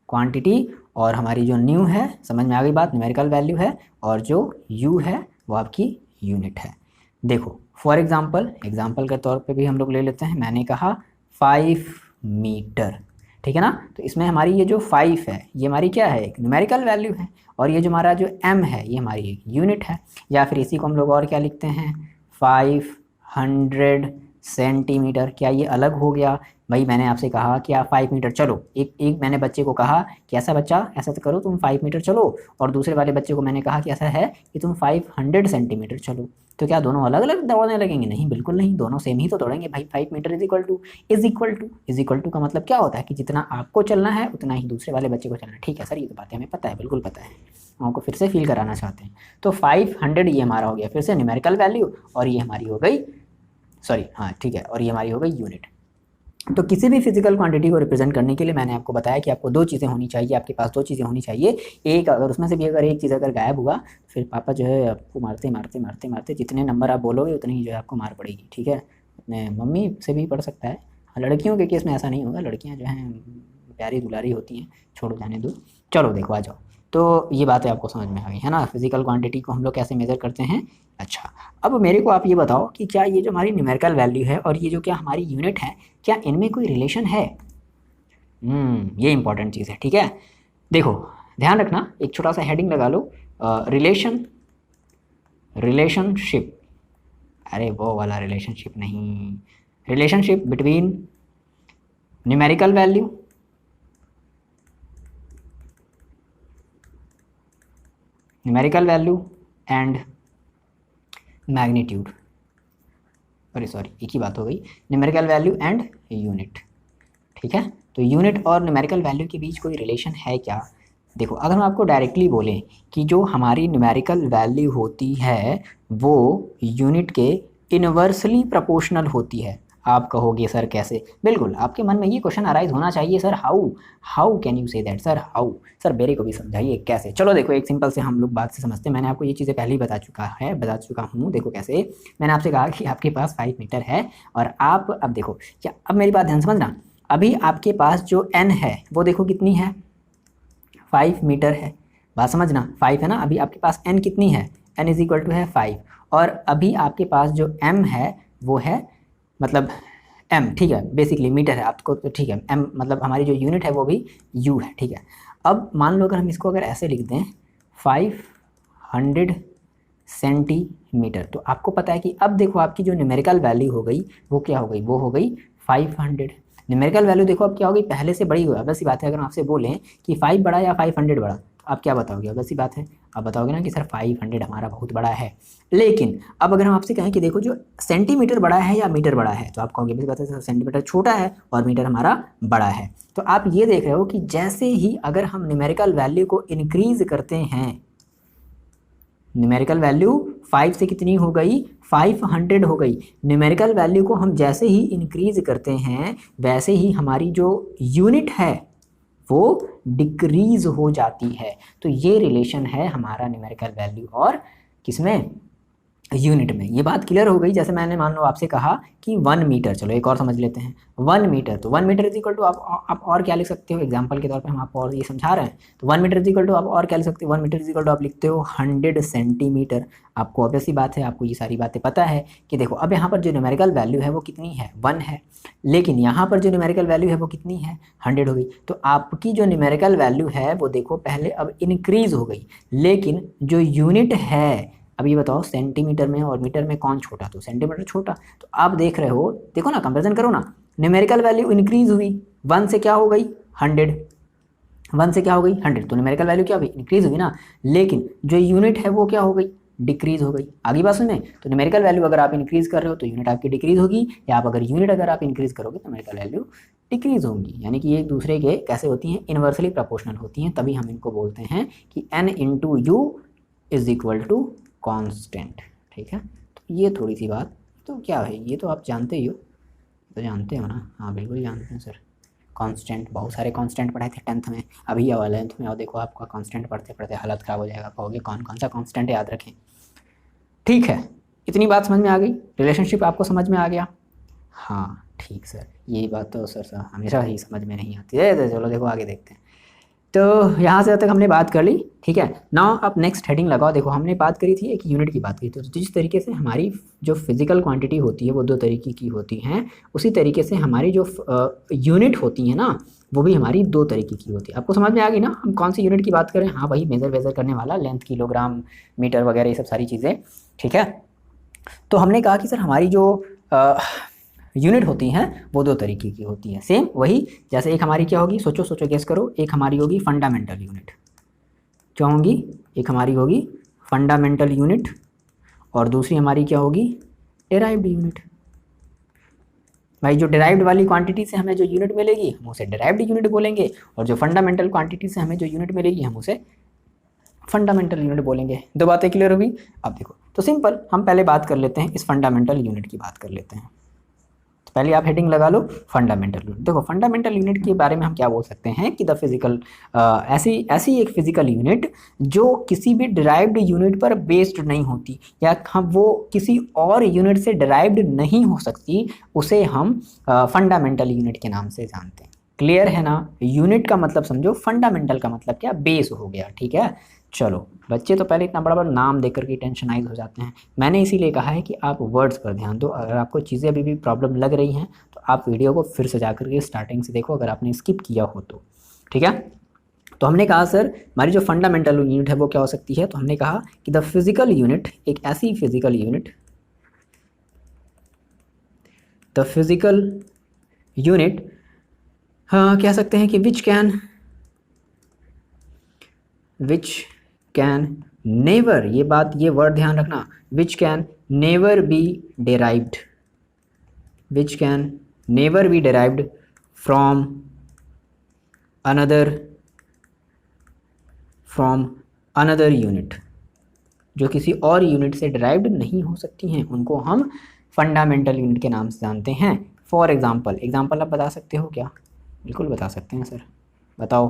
A: क्वांटिटी, और हमारी जो न्यू है, समझ में आ गई बात, न्यूमेरिकल वैल्यू है, और जो U है वो आपकी यूनिट है। देखो फॉर एग्जांपल के तौर पे भी हम लोग ले लेते हैं, मैंने कहा 5 मीटर, ठीक है ना। तो इसमें हमारी ये जो 5 है ये हमारी क्या है, एक न्यूमेरिकल वैल्यू है, और ये जो हमारा जो M है ये हमारी एक यूनिट है। या फिर इसी को हम लोग और क्या लिखते हैं, 500 सेंटीमीटर। क्या ये अलग हो गया भाई, मैंने आपसे कहा कि आप 5 मीटर चलो, एक मैंने बच्चे को कहा कि ऐसा बच्चा ऐसा तो करो तुम 5 मीटर चलो, और दूसरे वाले बच्चे को मैंने कहा कि ऐसा है कि तुम 500 सेंटीमीटर चलो। तो क्या दोनों अलग अलग दौड़ने लगेंगे, नहीं बिल्कुल नहीं, दोनों सेम ही तो दौड़ेंगे भाई। 5 मीटर इज इक्वल टू का मतलब क्या होता है कि जितना आपको चलना है उतना ही दूसरे वाले बच्चे को चलना है। ठीक है सर, ये तो बातें हमें पता है, बिल्कुल पता है, आपको फिर से फील कराना चाहते हैं। तो 500 ये हमारा हो गया फिर से न्यूमेरिकल वैल्यू, और ये हमारी हो गई, सॉरी हाँ ठीक है, और ये हमारी हो गई यूनिट। तो किसी भी फिजिकल क्वांटिटी को रिप्रेजेंट करने के लिए मैंने आपको बताया कि आपको दो चीज़ें होनी चाहिए, आपके पास दो चीज़ें होनी चाहिए। एक, अगर उसमें से भी अगर एक चीज़ अगर गायब हुआ, फिर पापा जो है आपको मारते मारते मारते मारते, जितने नंबर आप बोलोगे उतनी ही जो है आपको मार पड़ेगी। ठीक है, अपने मम्मी से भी पढ़ सकता है। लड़कियों के केस में ऐसा नहीं होगा, लड़कियाँ जो हैं प्यारी दुलारी होती हैं, छोड़ो जाने दो। चलो देखो आ जाओ, तो ये बातें आपको समझ में आ गई है ना, फिजिकल क्वांटिटी को हम लोग कैसे मेज़र करते हैं। अच्छा, अब मेरे को आप ये बताओ कि क्या ये जो हमारी न्यूमेरिकल वैल्यू है और ये जो क्या हमारी यूनिट है, क्या इनमें कोई रिलेशन है। ये इंपॉर्टेंट चीज़ है। ठीक है, देखो ध्यान रखना, एक छोटा सा हेडिंग लगा लो, रिलेशन रिलेशनशिप, अरे वो वाला रिलेशनशिप नहीं, relationship between numerical value and magnitude, अरे सॉरी एक ही बात हो गई, न्यूमेरिकल वैल्यू एंड यूनिट। ठीक है, तो यूनिट और न्यूमेरिकल वैल्यू के बीच कोई रिलेशन है क्या? देखो, अगर हम आपको डायरेक्टली बोलें कि जो हमारी न्यूमेरिकल वैल्यू होती है वो यूनिट के इनवर्सली प्रोपोर्शनल होती है, आप कहोगे सर कैसे? बिल्कुल, आपके मन में ये क्वेश्चन अराइज होना चाहिए, sir how can you say that, sir how, sir मेरे को भी समझाइए कैसे। चलो देखो, एक सिंपल से हम लोग बात से समझते हैं। मैंने आपको ये चीज़ें पहले ही बता चुका हूँ। देखो कैसे, मैंने आपसे कहा कि आपके पास 5 मीटर है और आप, अब देखो क्या, अब मेरी बात ध्यान समझना, अभी आपके पास जो n है वो देखो कितनी है, 5 मीटर है, बात समझना, 5 है ना, अभी आपके पास n कितनी है, n इज इक्वल टू है 5, और अभी आपके पास जो m है वो है, मतलब m, ठीक है, बेसिकली मीटर है आपको, तो ठीक है, m मतलब हमारी जो यूनिट है वो भी u है। ठीक है, अब मान लो अगर हम इसको अगर ऐसे लिख दें 500 सेंटीमीटर, तो आपको पता है कि अब देखो आपकी जो न्यूमेरिकल वैल्यू हो गई वो क्या हो गई, वो हो गई 500। न्यूमेरिकल वैल्यू देखो अब क्या हो गई, पहले से बड़ी हुई है। बस सी बात है, अगर हम आपसे बोलें कि 5 बड़ा या 500 बड़ा, तो आप क्या बताओगे? बस सी बात है, आप बताओगे ना कि सर 500 हमारा बहुत बड़ा है। लेकिन अब अगर हम आपसे कहें कि देखो जो सेंटीमीटर बड़ा है या मीटर बड़ा है, तो आप कहोगे बस बात है, सेंटीमीटर छोटा है और मीटर हमारा बड़ा है। तो आप ये देख रहे हो कि जैसे ही अगर हम न्यूमेरिकल वैल्यू को इंक्रीज करते हैं, न्यूमेरिकल वैल्यू 5 से कितनी हो गई, 500 हो गई। न्यूमेरिकल वैल्यू को हम जैसे ही इंक्रीज करते हैं वैसे ही हमारी जो यूनिट है वो डिक्रीज हो जाती है। तो ये रिलेशन है हमारा न्यूमेरिकल वैल्यू और किसमें, यूनिट में। ये बात क्लियर हो गई। जैसे मैंने मान लो आपसे कहा कि 1 मीटर, चलो एक और समझ लेते हैं, 1 मीटर, तो 1 मीटर इज इक्वल टू आप और क्या लिख सकते हो, एग्जांपल के तौर पे हम आपको और ये समझा रहे हैं, तो 1 मीटर इज इक्वल टू आप और क्या लिख सकते हो, 1 मीटर इज इक्वल टू आप लिखते हो 100 सेंटीमीटर। आपको ऑब्वियस सी बात है, आपको ये सारी बातें पता है कि देखो अब यहाँ पर जो न्यूमेरिकल वैल्यू है वो कितनी है, 1 है, लेकिन यहाँ पर जो न्यूमेरिकल वैल्यू है वो कितनी है, 100 हो गई। तो आपकी जो न्यूमेरिकल वैल्यू है वो देखो पहले अब इंक्रीज हो गई, लेकिन जो यूनिट है, अब ये बताओ सेंटीमीटर में और मीटर में कौन छोटा, तो सेंटीमीटर छोटा। तो आप देख रहे हो, देखो ना, कंपैरिजन करो ना, न्यूमेरिकल वैल्यू इंक्रीज हुई, 1 से क्या हो गई 100, 1 से क्या हो गई 100, तो न्यूमेरिकल वैल्यू क्या हुई, इंक्रीज हुई ना, लेकिन जो यूनिट है वो क्या हो गई, डिक्रीज हो गई। आगे बात सुने, तो न्यूमेरिकल वैल्यू अगर आप इंक्रीज कर रहे हो तो यूनिट आपकी डिक्रीज होगी, या आप अगर यूनिट अगर आप इंक्रीज करोगे तो न्यूमेरिकल वैल्यू डिक्रीज होंगी। यानी कि ये एक दूसरे के कैसे होती हैं, इनवर्सली प्रोपोर्शनल होती हैं, तभी हम इनको बोलते हैं कि n into u is equal to constant. ठीक है, तो ये थोड़ी सी बात तो क्या है, ये तो आप जानते ही हो, तो जानते हो ना, हाँ बिल्कुल जानते हैं सर। कांस्टेंट, बहुत सारे कांस्टेंट पढ़ाए थे 10th में, अभी या 11th में, और देखो आपका कांस्टेंट पढ़ते पढ़ते हालत ख़राब हो जाएगा, कहोगे कौन कौन सा कांस्टेंट याद रखें। ठीक है, इतनी बात समझ में आ गई, रिलेशनशिप आपको समझ में आ गया? हाँ ठीक सर, यही बात तो सर हमेशा ही समझ में नहीं आती है। चलो देखो आगे देखते हैं। तो यहाँ से तक हमने बात कर ली, ठीक है। नाउ आप नेक्स्ट हेडिंग लगाओ। देखो हमने बात करी थी, एक यूनिट की बात करी थी, तो जिस तरीके से हमारी जो फिजिकल क्वांटिटी होती है वो 2 तरीके की होती हैं, उसी तरीके से हमारी जो यूनिट होती है ना वो भी हमारी 2 तरीके की होती है। आपको समझ में आ गई ना हम कौन सी यूनिट की बात करें? हाँ वही मेज़र करने वाला, लेंथ किलोग्राम मीटर वगैरह ये सब सारी चीज़ें, ठीक है। तो हमने कहा कि सर हमारी जो यूनिट होती हैं वो 2 तरीके की होती हैं, सेम वही जैसे एक हमारी क्या होगी, सोचो गेस करो, एक हमारी होगी फंडामेंटल यूनिट, क्या होगी, एक हमारी होगी फंडामेंटल यूनिट और दूसरी हमारी क्या होगी, डेराइव्ड यूनिट। भाई जो डेराइव्ड वाली क्वांटिटी से हमें जो यूनिट मिलेगी हम उसे डेराइव्ड यूनिट बोलेंगे, और जो फंडामेंटल क्वांटिटी से हमें जो यूनिट मिलेगी हम उसे फंडामेंटल यूनिट बोलेंगे। 2 बातें क्लियर हुई? अब देखो तो सिंपल, हम पहले बात कर लेते हैं इस फंडामेंटल यूनिट की बात कर लेते हैं। पहले आप हेडिंग लगा लो फंडामेंटल यूनिट। देखो फंडामेंटल यूनिट के बारे में हम क्या बोल सकते हैं कि द फिजिकल ऐसी एक फिजिकल यूनिट जो किसी भी डिराइव्ड यूनिट पर बेस्ड नहीं होती, या हम वो किसी और यूनिट से डिराइव्ड नहीं हो सकती, उसे हम फंडामेंटल यूनिट के नाम से जानते हैं। क्लियर है ना? यूनिट का मतलब समझो, फंडामेंटल का मतलब क्या, बेस हो गया, ठीक है। चलो बच्चे तो पहले इतना बड़ा बड़ा नाम देख करके टेंशनाइज हो जाते हैं, मैंने इसीलिए कहा है कि आप वर्ड्स पर ध्यान दो। अगर आपको चीज़ें अभी भी प्रॉब्लम लग रही हैं तो आप वीडियो को फिर से जा करके स्टार्टिंग से देखो, अगर आपने स्किप किया हो तो, ठीक है। तो हमने कहा सर हमारी जो फंडामेंटल यूनिट है वो क्या हो सकती है, तो हमने कहा कि द फिजिकल यूनिट, एक ऐसी physical unit, the physical unit कह सकते हैं कि विच कैन नेवर, ये बात, ये वर्ड ध्यान रखना, which can never be derived, which can never be derived from another unit, जो किसी और यूनिट से डिराइव्ड नहीं हो सकती हैं, उनको हम फंडामेंटल यूनिट के नाम से जानते हैं। फॉर एग्जाम्पल आप बता सकते हो क्या? बिल्कुल बता सकते हैं सर, बताओ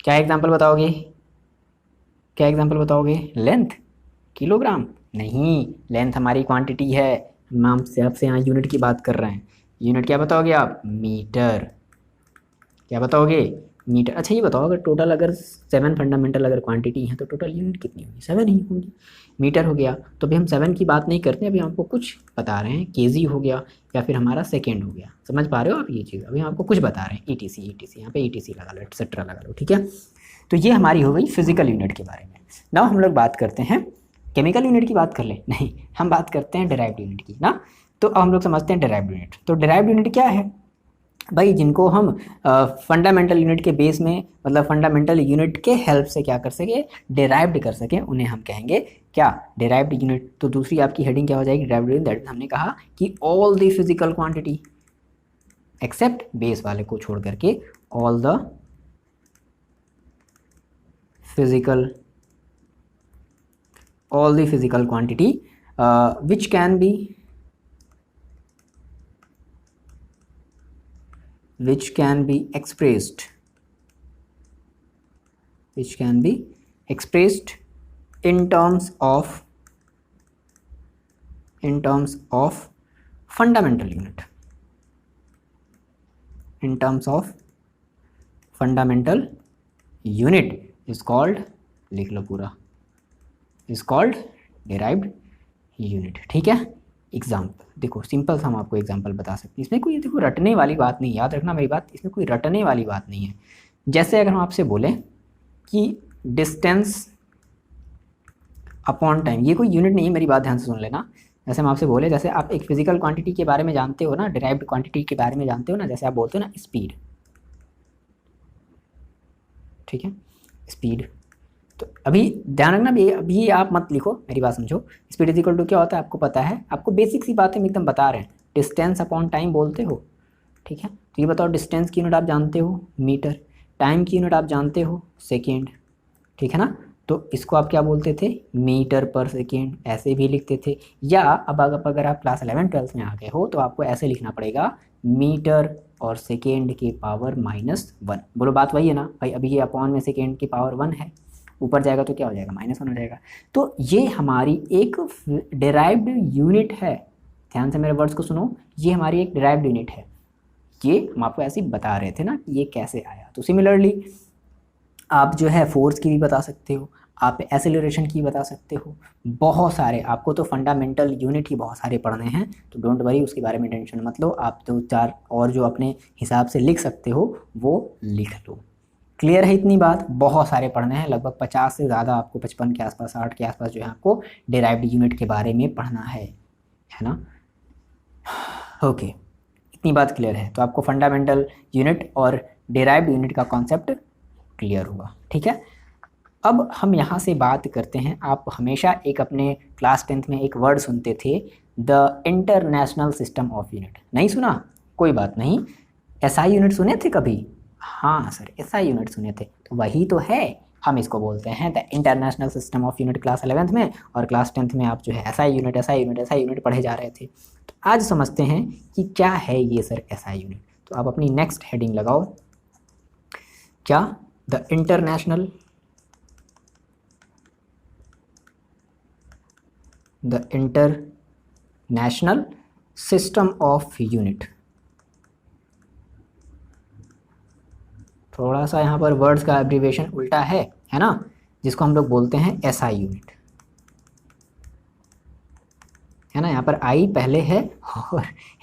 A: क्या एग्जाम्पल बताओगे, क्या एग्जाम्पल बताओगे? Length, kilogram? नहीं, लेंथ हमारी क्वांटिटी है, हम आपसे यहाँ यूनिट की बात कर रहे हैं। यूनिट क्या बताओगे आप? मीटर। क्या बताओगे? मीटर। अच्छा ये बताओ, अगर टोटल अगर 7 फंडामेंटल अगर क्वांटिटी है तो टोटल यूनिट कितनी होगी? 7 ही होंगी। मीटर हो गया, तो अभी हम 7 की बात नहीं करते, अभी हम आपको कुछ बता रहे हैं, केजी हो गया या फिर हमारा सेकेंड हो गया, समझ पा रहे हो आप ये चीज़? अभी हम आपको कुछ बता रहे हैं, ईटीसी यहाँ पे ईटीसी लगा लो, एक्सेट्रा लगा लो, ठीक है। तो ये हमारी हो गई फिजिकल यूनिट के बारे में। नाउ हम लोग बात करते हैं, केमिकल यूनिट की बात कर लें? नहीं, हम बात करते हैं डिराइव्ड यूनिट की ना। तो अब हम लोग समझते हैं डिराइव्ड यूनिट। तो डिराइव्ड यूनिट क्या है भाई? जिनको हम फंडामेंटल यूनिट के बेस में, मतलब फंडामेंटल यूनिट के हेल्प से क्या कर सके, डिराइव्ड कर सके, उन्हें हम कहेंगे क्या? Derived unit. तो दूसरी आपकी हेडिंग क्या हो जाएगी? Derived unit. दैट हमने कहा कि all the physical quantity except base वाले को छोड़ करके, all the physical quantity which can be expressed in terms of fundamental unit, in terms of fundamental unit is called, लिख लो पूरा, is called derived unit, ठीक है। एग्जाम्पल देखो, simple सा हम आपको एग्जाम्पल बता सकते हैं, इसमें कोई देखो रटने वाली बात नहीं, याद रखना मेरी बात, इसमें कोई रटने वाली बात नहीं है। जैसे अगर हम आपसे बोलें कि डिस्टेंस अपॉन टाइम, ये कोई यूनिट नहीं है, मेरी बात ध्यान से सुन लेना। जैसे हम आपसे बोले, जैसे आप एक फिजिकल क्वांटिटी के बारे में जानते हो ना, डिराइव्ड क्वांटिटी के बारे में जानते हो ना, जैसे आप बोलते हो ना स्पीड, ठीक है, स्पीड। तो अभी ध्यान रखना, अभी आप मत लिखो, मेरी बात समझो। स्पीड इज इक्वल टू क्या होता है आपको पता है, आपको बेसिक सी बातें हम एकदम बता रहे हैं। डिस्टेंस अपॉन टाइम बोलते हो, ठीक है। तो ये बताओ, डिस्टेंस की यूनिट आप जानते हो मीटर, टाइम की यूनिट आप जानते हो सेकेंड, ठीक है ना। तो इसको आप क्या बोलते थे? मीटर पर सेकेंड, ऐसे भी लिखते थे। या अब अगर आप क्लास 11-12 में आ गए हो तो आपको ऐसे लिखना पड़ेगा, मीटर और सेकेंड के पावर -1। बोलो बात वही है ना भाई? अभी ये अपॉन में सेकेंड की पावर 1 है, ऊपर जाएगा तो क्या हो जाएगा? -1 हो जाएगा। तो ये हमारी एक डिराइव्ड यूनिट है, ध्यान से मेरे वर्ड्स को सुनो, ये हमारी एक डिराइव्ड यूनिट है। ये हम आपको ऐसे ही बता रहे थे ना कि ये कैसे आया। तो सिमिलरली आप जो है फोर्स की भी बता सकते हो, आप एक्सेलरेशन की बता सकते हो, बहुत सारे, आपको तो फंडामेंटल यूनिट ही बहुत सारे पढ़ने हैं, तो डोंट वरी, उसके बारे में टेंशन मत लो। आप 2-4 और जो अपने हिसाब से लिख सकते हो वो लिख लो। क्लियर है इतनी बात? बहुत सारे पढ़ने हैं, लगभग 50 से ज़्यादा आपको, 55 के आसपास, 60 के आसपास जो है आपको डिराइव्ड यूनिट के बारे में पढ़ना है ना। ओके, इतनी बात क्लियर है। तो आपको फंडामेंटल यूनिट और डिराइव्ड यूनिट का कॉन्सेप्ट क्लियर हुआ, ठीक है। अब हम यहाँ से बात करते हैं, आप हमेशा एक अपने क्लास 10th में एक वर्ड सुनते थे, the international system of unit. नहीं सुना? कोई बात नहीं। एसआई यूनिट सुने थे कभी? हाँ सर, एसआई यूनिट सुने थे, तो वही तो है, हम इसको बोलते हैं the international system of unit class 11th में, और क्लास 10th में आप जो है एसआई यूनिट पढ़े जा रहे थे। तो आज समझते हैं कि क्या है ये सर एसआई यूनिट। तो आप अपनी नेक्स्ट हेडिंग लगाओ, क्या? The international system of unit. थोड़ा सा यहाँ पर वर्ड्स का एब्रीविएशन उल्टा है ना, जिसको हम लोग बोलते हैं एसआई यूनिट, है ना। यहाँ पर आई पहले है और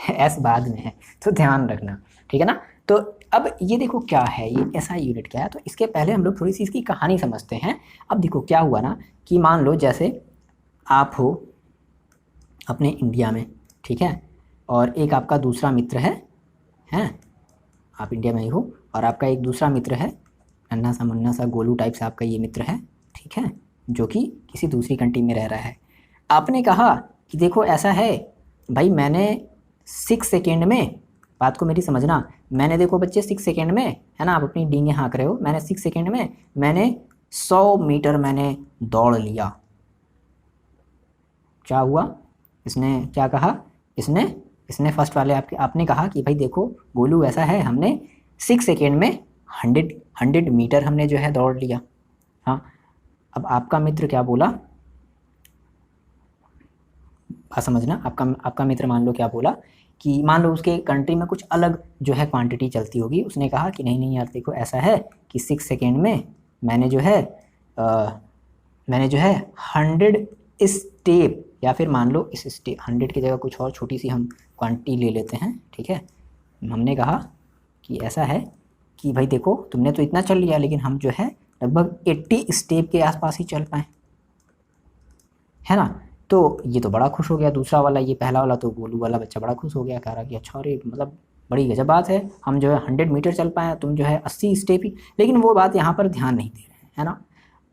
A: एस बाद में है, तो ध्यान रखना, ठीक है ना। तो अब ये देखो क्या है, ये SI यूनिट क्या है। तो इसके पहले हम लोग थोड़ी सी इसकी कहानी समझते हैं। अब देखो क्या हुआ ना कि मान लो जैसे आप हो अपने इंडिया में, ठीक है, और एक आपका दूसरा मित्र है, आप इंडिया में ही हो और आपका एक दूसरा मित्र है, नन्हा सा मुन्ना सा गोलू टाइप से आपका ये मित्र है, ठीक है, जो कि किसी दूसरी कंट्री में रह रहा है। आपने कहा कि देखो ऐसा है भाई, मैंने 6 सेकेंड में, बात को मेरी समझना, मैंने देखो बच्चे 6 सेकेंड में, है ना, आप अपनी डींगे हाँक रहे हो, मैंने 6 सेकेंड में मैंने 100 मीटर मैंने दौड़ लिया। क्या हुआ, इसने क्या कहा, इसने फर्स्ट वाले आपने कहा कि भाई देखो गोलू ऐसा है, हमने 6 सेकेंड में 100 मीटर हमने जो है दौड़ लिया। हाँ, अब आपका मित्र क्या बोला, बात समझना, आपका मित्र मान लो क्या बोला कि मान लो उसके कंट्री में कुछ अलग जो है क्वांटिटी चलती होगी। उसने कहा कि नहीं यार देखो ऐसा है कि 6 सेकेंड में मैंने जो है 100 स्टेप, या फिर मान लो इस स्टेप 100 की जगह कुछ और छोटी सी हम क्वांटिटी ले लेते हैं, ठीक है। हमने कहा कि ऐसा है कि भाई देखो तुमने तो इतना चल लिया, लेकिन हम जो है लगभग 80 स्टेप के आसपास ही चल पाए, है ना। तो ये तो बड़ा खुश हो गया दूसरा वाला, ये पहला वाला तो गोलू वाला बच्चा बड़ा खुश हो गया, कह रहा कि अच्छा अरे मतलब बड़ी गजब बात है, हम जो है 100 मीटर चल पाए, तुम जो है 80 स्टेप ही। लेकिन वो बात यहाँ पर ध्यान नहीं दे रहे हैं, है ना।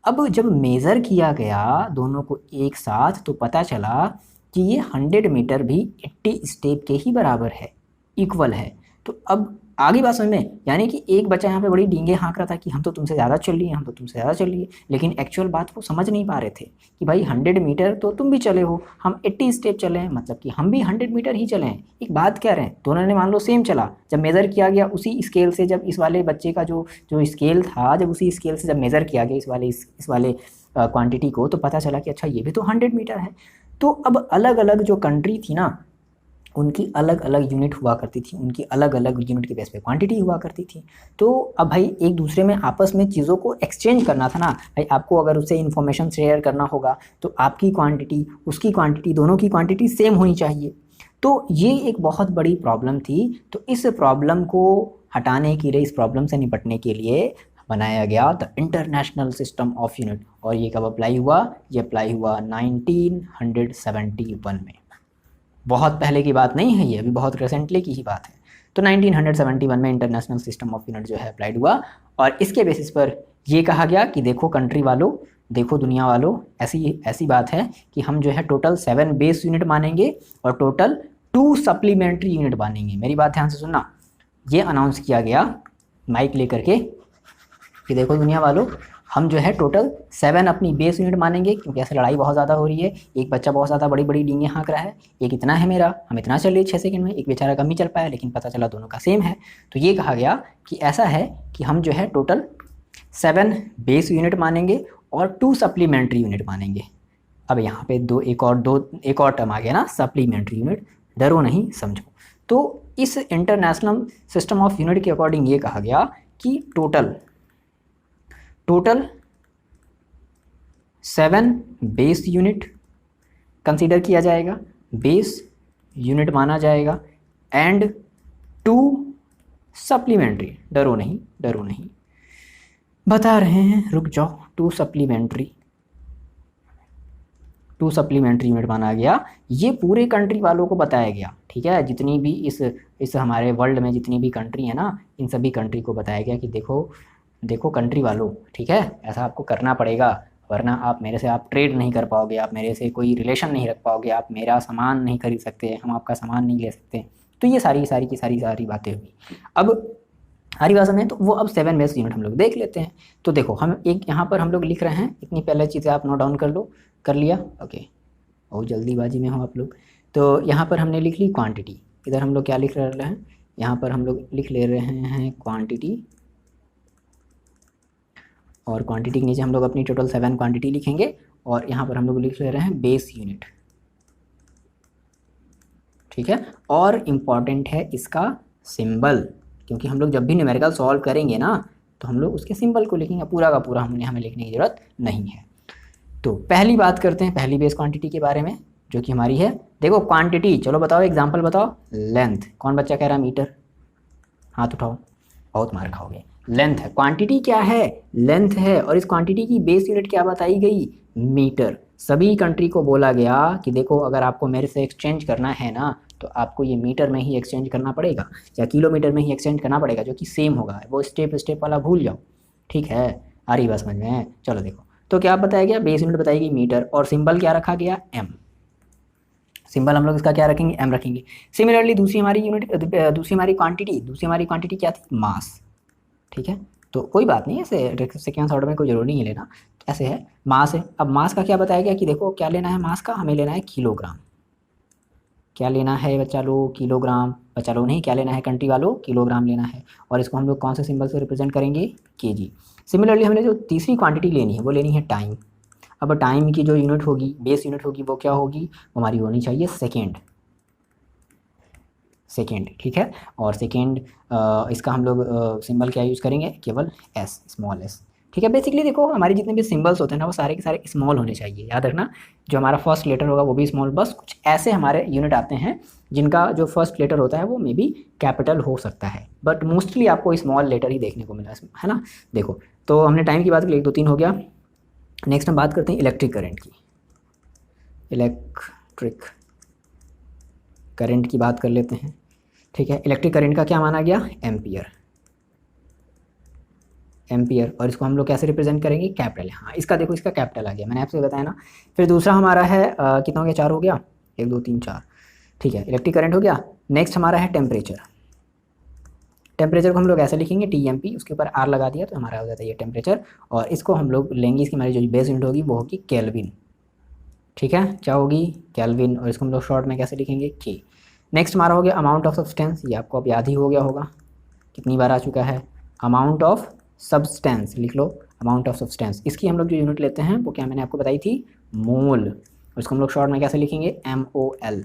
A: अब जब मेज़र किया गया दोनों को एक साथ तो पता चला कि ये 100 मीटर भी 80 स्टेप के ही बराबर है, इक्वल है। तो अब आगे बात समझ में, यानी कि एक बच्चा यहाँ पे बड़ी डींगे हाँक रहा था कि हम तो तुमसे ज़्यादा चल लिए, हम तो तुमसे ज़्यादा चल लिए, लेकिन एक्चुअल बात वो समझ नहीं पा रहे थे कि भाई 100 मीटर तो तुम भी चले हो, हम 80 स्टेप चले हैं, मतलब कि हम भी 100 मीटर ही चले हैं। एक बात कह रहे हैं, दोनों ने मान लो सेम चला, जब मेज़र किया गया उसी स्केल से, जब इस वाले बच्चे का जो स्केल था, जब उसी स्केल से जब मेज़र किया गया इस वाले क्वान्टिटी को, तो पता चला कि अच्छा ये भी तो 100 मीटर है। तो अब अलग अलग जो कंट्री थी ना, उनकी अलग अलग यूनिट हुआ करती थी, उनकी अलग अलग यूनिट के बेस पे क्वांटिटी हुआ करती थी। तो अब भाई एक दूसरे में आपस में चीज़ों को एक्सचेंज करना था ना भाई, आपको अगर उससे इन्फॉर्मेशन शेयर करना होगा तो आपकी क्वांटिटी उसकी क्वांटिटी दोनों की क्वांटिटी सेम होनी चाहिए। तो ये एक बहुत बड़ी प्रॉब्लम थी। तो इस प्रॉब्लम को हटाने के लिए, इस प्रॉब्लम से निपटने के लिए बनाया गया the international system of unit. और ये कब अप्लाई हुआ, ये अप्लाई हुआ 1971 में। बहुत पहले की बात नहीं है ये, अभी बहुत रिसेंटली की ही बात है। तो 1971 में इंटरनेशनल सिस्टम ऑफ यूनिट जो है अप्लाइड हुआ, और इसके बेसिस पर ये कहा गया कि देखो कंट्री वालों, देखो दुनिया वालों, ऐसी बात है कि हम जो है टोटल 7 बेस यूनिट मानेंगे और टोटल 2 सप्लीमेंट्री यूनिट मानेंगे। मेरी बात ध्यान से सुनना, ये अनाउंस किया गया माइक लेकर के कि देखो दुनिया वालों, हम जो है टोटल 7 अपनी बेस यूनिट मानेंगे, क्योंकि ऐसे लड़ाई बहुत ज़्यादा हो रही है, एक बच्चा बहुत ज़्यादा बड़ी बड़ी डींगे हाँक रहा है, एक इतना है मेरा, हम इतना चल लिए 6 सेकंड में, एक बेचारा कम ही चल पाया, लेकिन पता चला दोनों का सेम है। तो ये कहा गया कि ऐसा है कि हम जो है टोटल 7 बेस यूनिट मानेंगे और 2 सप्लीमेंट्री यूनिट मानेंगे। अब यहाँ पे एक और टर्म आ गया ना, सप्लीमेंट्री यूनिट, डरो नहीं समझो। तो इस इंटरनेशनल सिस्टम ऑफ यूनिट के अकॉर्डिंग ये कहा गया कि टोटल 7 बेस यूनिट कंसीडर किया जाएगा, बेस यूनिट माना जाएगा, एंड 2 सप्लीमेंट्री, डरो नहीं बता रहे हैं, रुक जाओ, 2 सप्लीमेंट्री यूनिट माना गया। ये पूरे कंट्री वालों को बताया गया, ठीक है, जितनी भी इस हमारे वर्ल्ड में जितनी भी कंट्री है ना, इन सभी कंट्री को बताया गया कि देखो कंट्री वालों, ठीक है, ऐसा आपको करना पड़ेगा, वरना आप मेरे से आप ट्रेड नहीं कर पाओगे, आप मेरे से कोई रिलेशन नहीं रख पाओगे, आप मेरा सामान नहीं खरीद सकते, हम आपका सामान नहीं ले सकते। तो ये सारी बातें हुई। अब हरी भाषा में तो वो अब 7 बेस यूनिट हम लोग देख लेते हैं। तो देखो हम एक यहाँ पर हम लोग लिख रहे हैं, इतनी पहले चीज़ें आप नोट डाउन कर लिया, ओके, बहुत जल्दीबाजी में हो आप लोग। तो यहाँ पर हमने लिख ली क्वांटिटी, इधर हम लोग क्या लिख रहे हैं, यहाँ पर हम लोग लिख ले रहे हैं क्वांटिटी, और क्वांटिटी के नीचे हम लोग अपनी टोटल 7 क्वांटिटी लिखेंगे, और यहाँ पर हम लोग लिख ले रहे हैं बेस यूनिट, ठीक है। और इम्पॉर्टेंट है इसका सिंबल, क्योंकि हम लोग जब भी न्यूमेरिकल सॉल्व करेंगे ना, तो हम लोग उसके सिंबल को लिखेंगे, पूरा का पूरा हमें लिखने की ज़रूरत नहीं है। तो पहली बात करते हैं पहली बेस क्वांटिटी के बारे में, जो कि हमारी है, देखो क्वांटिटी, चलो बताओ एग्जांपल बताओ, लेंथ, कौन बच्चा कह रहा है मीटर, हाथ उठाओ, बहुत मार खाओगे। लेंथ है, क्वांटिटी क्या है, लेंथ है, और इस क्वांटिटी की बेस यूनिट क्या बताई गई, मीटर। सभी कंट्री को बोला गया कि देखो अगर आपको मेरे से एक्सचेंज करना है ना तो आपको ये मीटर में ही एक्सचेंज करना पड़ेगा या किलोमीटर में ही एक्सचेंज करना पड़ेगा, जो कि सेम होगा। वो स्टेप स्टेप वाला भूल जाओ, ठीक है, आ रही बात समझ में। चलो देखो, तो क्या बताया गया, बेस यूनिट बताई गई मीटर, और सिंबल क्या रखा गया, एम। सिंबल हम लोग इसका क्या रखेंगे, एम रखेंगे। सिमिलरली दूसरी हमारी यूनिट, दूसरी हमारी क्वांटिटी क्या थी, मास। ठीक है, तो कोई बात नहीं, ऐसे सेकेंड ऑर्डर में कोई जरूरी नहीं है लेना, ऐसे है, मास है। अब मास का क्या बताया गया कि देखो क्या लेना है, मास का हमें लेना है किलोग्राम। क्या लेना है बच्चा लोग, किलोग्राम। बच्चा लोग नहीं, क्या लेना है कंट्री वालों, किलोग्राम लेना है। और इसको हम लोग कौन से सिंबल से रिप्रेजेंट करेंगे, केजी। सिमिलरली हमने जो तीसरी क्वांटिटी लेनी है वो लेनी है टाइम। अब टाइम की जो यूनिट होगी, बेस यूनिट होगी, वो क्या होगी, वो हमारी होनी चाहिए सेकेंड। सेकेंड, ठीक है, और सेकेंड इसका हम लोग सिंबल क्या यूज़ करेंगे, केवल एस, स्मॉल एस। ठीक है, बेसिकली देखो हमारे जितने भी सिंबल्स होते हैं ना वो सारे के सारे स्मॉल होने चाहिए, याद रखना। जो हमारा फर्स्ट लेटर होगा वो भी स्मॉल, बस कुछ ऐसे हमारे यूनिट आते हैं जिनका जो फर्स्ट लेटर होता है वो मे बी कैपिटल हो सकता है, बट मोस्टली आपको स्मॉल लेटर ही देखने को मिला है ना। देखो, तो हमने टाइम की बात की, 1 2 3 हो गया। नेक्स्ट हम बात करते हैं इलेक्ट्रिक करंट की। इलेक्ट्रिक करंट की बात कर लेते हैं। ठीक है, इलेक्ट्रिक करंट का क्या माना गया, एम्पियर। एम्पियर, और इसको हम लोग कैसे रिप्रेजेंट करेंगे, कैपिटल। हाँ, इसका देखो, इसका कैपिटल आ गया, मैंने आपसे बताया ना। फिर दूसरा हमारा है कितना हो गया, 4 हो गया, 1 2 3 4। ठीक है, इलेक्ट्रिक करंट हो गया। नेक्स्ट हमारा है टेम्परेचर। टेम्परेचर को हम लोग ऐसे लिखेंगे, TMP, उसके ऊपर R लगा दिया तो हमारा हो जाता है ये टेम्परेचर। और इसको हम लोग लेंगे, इसकी हमारी जो बेस यूनिट होगी वो होगी केल्विन। ठीक है, क्या होगी, केल्विन, और इसको हम लोग शॉर्ट में कैसे लिखेंगे, K। नेक्स्ट हमारा हो गया अमाउंट ऑफ सब्सटेंस, ये आपको अब याद ही हो गया होगा, कितनी बार आ चुका है, अमाउंट ऑफ सब्सटेंस, लिख लो, अमाउंट ऑफ सब्सटेंस। इसकी हम लोग जो यूनिट लेते हैं वो क्या मैंने आपको बताई थी, मोल, और इसको हम लोग शॉर्ट में कैसे लिखेंगे, MOL।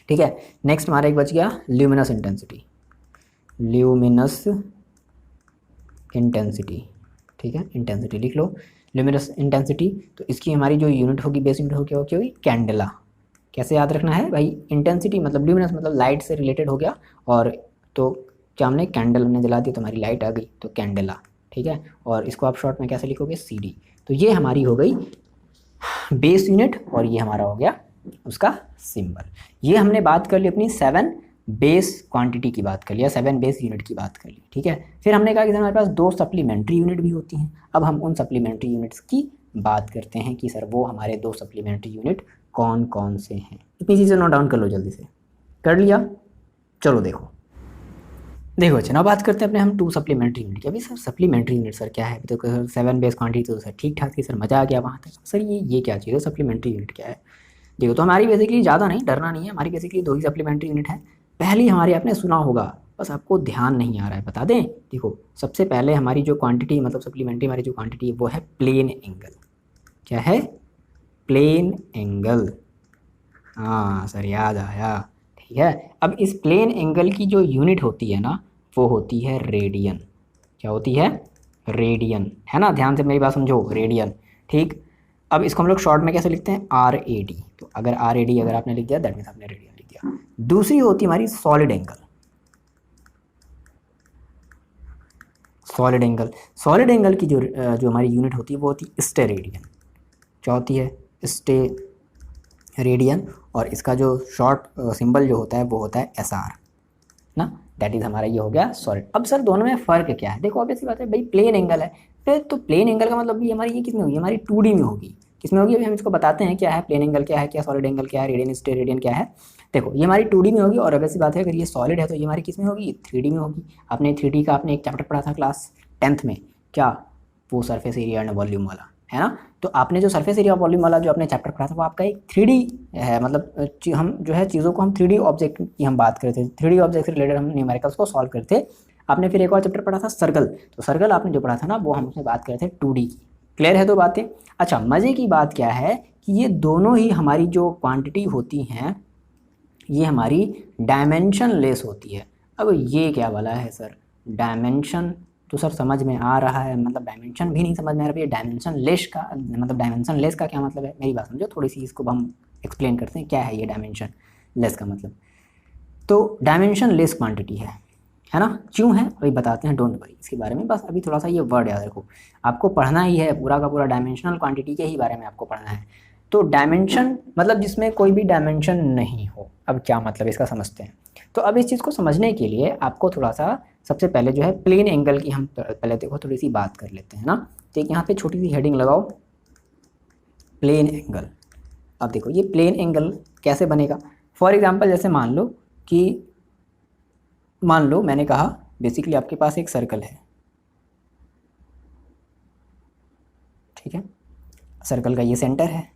A: ठीक है, नेक्स्ट हमारा एक बच गया ल्यूमिनस इंटेंसिटी। ल्यूमिनस इंटेंसिटी, ठीक है, इंटेंसिटी लिख लो, ल्यूमिनस इंटेंसिटी। तो इसकी हमारी जो यूनिट होगी, बेस यूनिट होगी, क्या होगी, कैंडेला। कैसे याद रखना है भाई, इंटेंसिटी मतलब ल्यूमिनस मतलब लाइट से रिलेटेड हो गया, और तो क्या हमने कैंडल हमने जला दी तो हमारी लाइट आ गई, तो कैंडेला। ठीक है, और इसको आप शॉर्ट में कैसे लिखोगे, CD। तो ये हमारी हो गई बेस यूनिट, और ये हमारा हो गया उसका सिंबल। ये हमने बात कर ली अपनी 7 बेस क्वांटिटी की बात कर लिया, 7 बेस यूनिट की बात कर ली। ठीक है, फिर हमने कहा कि हमारे पास 2 सप्लीमेंट्री यूनिट भी होती हैं। अब हम उन सप्लीमेंट्री यूनिट्स की बात करते हैं कि सर वो हमारे 2 सप्लीमेंट्री यूनिट कौन कौन से हैं। इतनी चीज़ें नोट डाउन कर लो जल्दी से, कर लिया। चलो देखो अच्छा, ना बात करते हैं अपने हम 2 सप्लीमेंट्री यूनिट की। अभी सर सप्लीमेंट्री यूनिट सर क्या है, तो सर 7 बेस क्वांटिटी तो सर ठीक ठाक थी सर, मज़ा आ गया वहाँ तक। सर ये क्या चीज़ है, सप्लीमेंट्री यूनिट क्या है। देखो, तो हमारी बेसिकली ज़्यादा नहीं, डरना नहीं है, हमारी बेसिकली 2 ही सप्लीमेंट्री यूनिट है। पहली हमारी आपने सुना होगा, बस आपको ध्यान नहीं आ रहा है, बता दें। देखो, सबसे पहले हमारी जो क्वांटिटी मतलब सप्लीमेंट्री हमारी जो क्वांटिटी है वो है प्लेन एंगल। क्या है, प्लेन एंगल। हाँ सर, याद आया। ठीक है, अब इस प्लेन एंगल की जो यूनिट होती है ना वो होती है रेडियन। क्या होती है, रेडियन, है ना, ध्यान से मेरी बात समझो, रेडियन। ठीक, अब इसको हम लोग शॉर्ट में कैसे लिखते हैं, RAD। तो अगर RAD अगर आपने लिख दिया दैट मीन्स आपने रेडियन लिख दिया। दूसरी होती है हमारी solid angle. Solid angle, solid angle की जो हमारी यूनिट होती है वो होती है स्टेरेडियन। क्या होती है, स्टेरेडियन, और इसका जो शॉर्ट सिंबल जो होता है वो होता है SR ना, दैट इज़ हमारा ये हो गया सॉलिड। अब सर दोनों में फ़र्क क्या है, देखो ऑब्वियसली बात है भाई, प्लेन एंगल है फिर तो प्लेन एंगल का मतलब भी हमारी ये किस में होगी, हमारी 2D में होगी। किस में होगी, अभी हम इसको बताते हैं क्या है प्लेन एंगल, क्या है, क्या सॉलिड एंगल क्या है, रेडियन स्टेरेडियन क्या है। देखो, ये हमारी 2D में होगी, और ऑब्वियसली बात है अगर ये सॉलिड है तो ये हमारी किस में होगी, 3D में होगी। आपने 3D का आपने एक चैप्टर पढ़ा था क्लास 10th में, क्या, वो सरफेस एरिया एंड वॉल्यूम वाला, है ना। तो आपने जो सरफेस एरिया वॉल्यूम वाला जो आपने चैप्टर पढ़ा था वो आपका एक 3D है, मतलब हम जो है चीज़ों को हम 3D ऑब्जेक्ट की हम बात करते थे, 3D ऑब्जेक्ट से रिलेटेड हम न्यूमेरिकल्स को सॉल्व करते। आपने फिर एक और चैप्टर पढ़ा था सर्कल, तो सर्कल आपने जो पढ़ा था ना वो हम उसमें बात करते थे 2D की। क्लियर है दो बातें। अच्छा, मज़े की बात क्या है कि ये दोनों ही हमारी जो क्वांटिटी होती हैं ये हमारी डायमेंशन लेस होती है। अब ये क्या वाला है सर, डायमेंशन तो सर समझ में आ रहा है, मतलब डायमेंशन भी नहीं समझ में आ रहा है। डायमेंशन लेस का मतलब डायमेंशन लेस का क्या मतलब है, मेरी बात समझो थोड़ी सी, इसको हम एक्सप्लेन करते हैं क्या है ये डायमेंशन लेस का मतलब। तो डायमेंशन लेस क्वांटिटी है है ना। क्यों है अभी बताते हैं, डोंट वरी इसके बारे में, बस अभी थोड़ा सा ये वर्ड याद रखो, आपको पढ़ना ही है पूरा का पूरा, डायमेंशनल क्वांटिटी के ही बारे में आपको पढ़ना है। तो डायमेंशन मतलब जिसमें कोई भी डायमेंशन नहीं हो। अब क्या मतलब इसका समझते हैं। तो अब इस चीज़ को समझने के लिए आपको थोड़ा सा सबसे पहले जो है प्लेन एंगल की हम पहले देखो थोड़ी सी बात कर लेते हैं ना। तो एक यहाँ पे छोटी सी हेडिंग लगाओ, प्लेन एंगल। अब देखो ये प्लेन एंगल कैसे बनेगा। फॉर एग्जांपल जैसे मान लो मैंने कहा बेसिकली आपके पास एक सर्कल है, ठीक है, सर्कल का ये सेंटर है,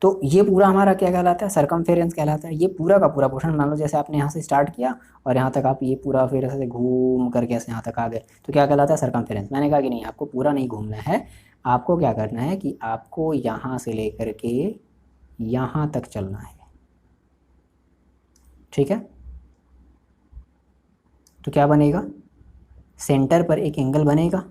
A: तो ये पूरा हमारा क्या कहलाता है, सरकमफेरेंस कहलाता है। ये पूरा का पूरा पोर्शन मान लो जैसे आपने यहाँ से स्टार्ट किया और यहाँ तक आप ये पूरा फिर ऐसे घूम करके ऐसे यहाँ तक आ गए, तो क्या कहलाता है, सरकमफेरेंस। मैंने कहा कि नहीं, आपको पूरा नहीं घूमना है, आपको क्या करना है कि आपको यहाँ से लेकर के यहाँ तक चलना है, ठीक है। तो क्या बनेगा, सेंटर पर एक एंगल बनेगा,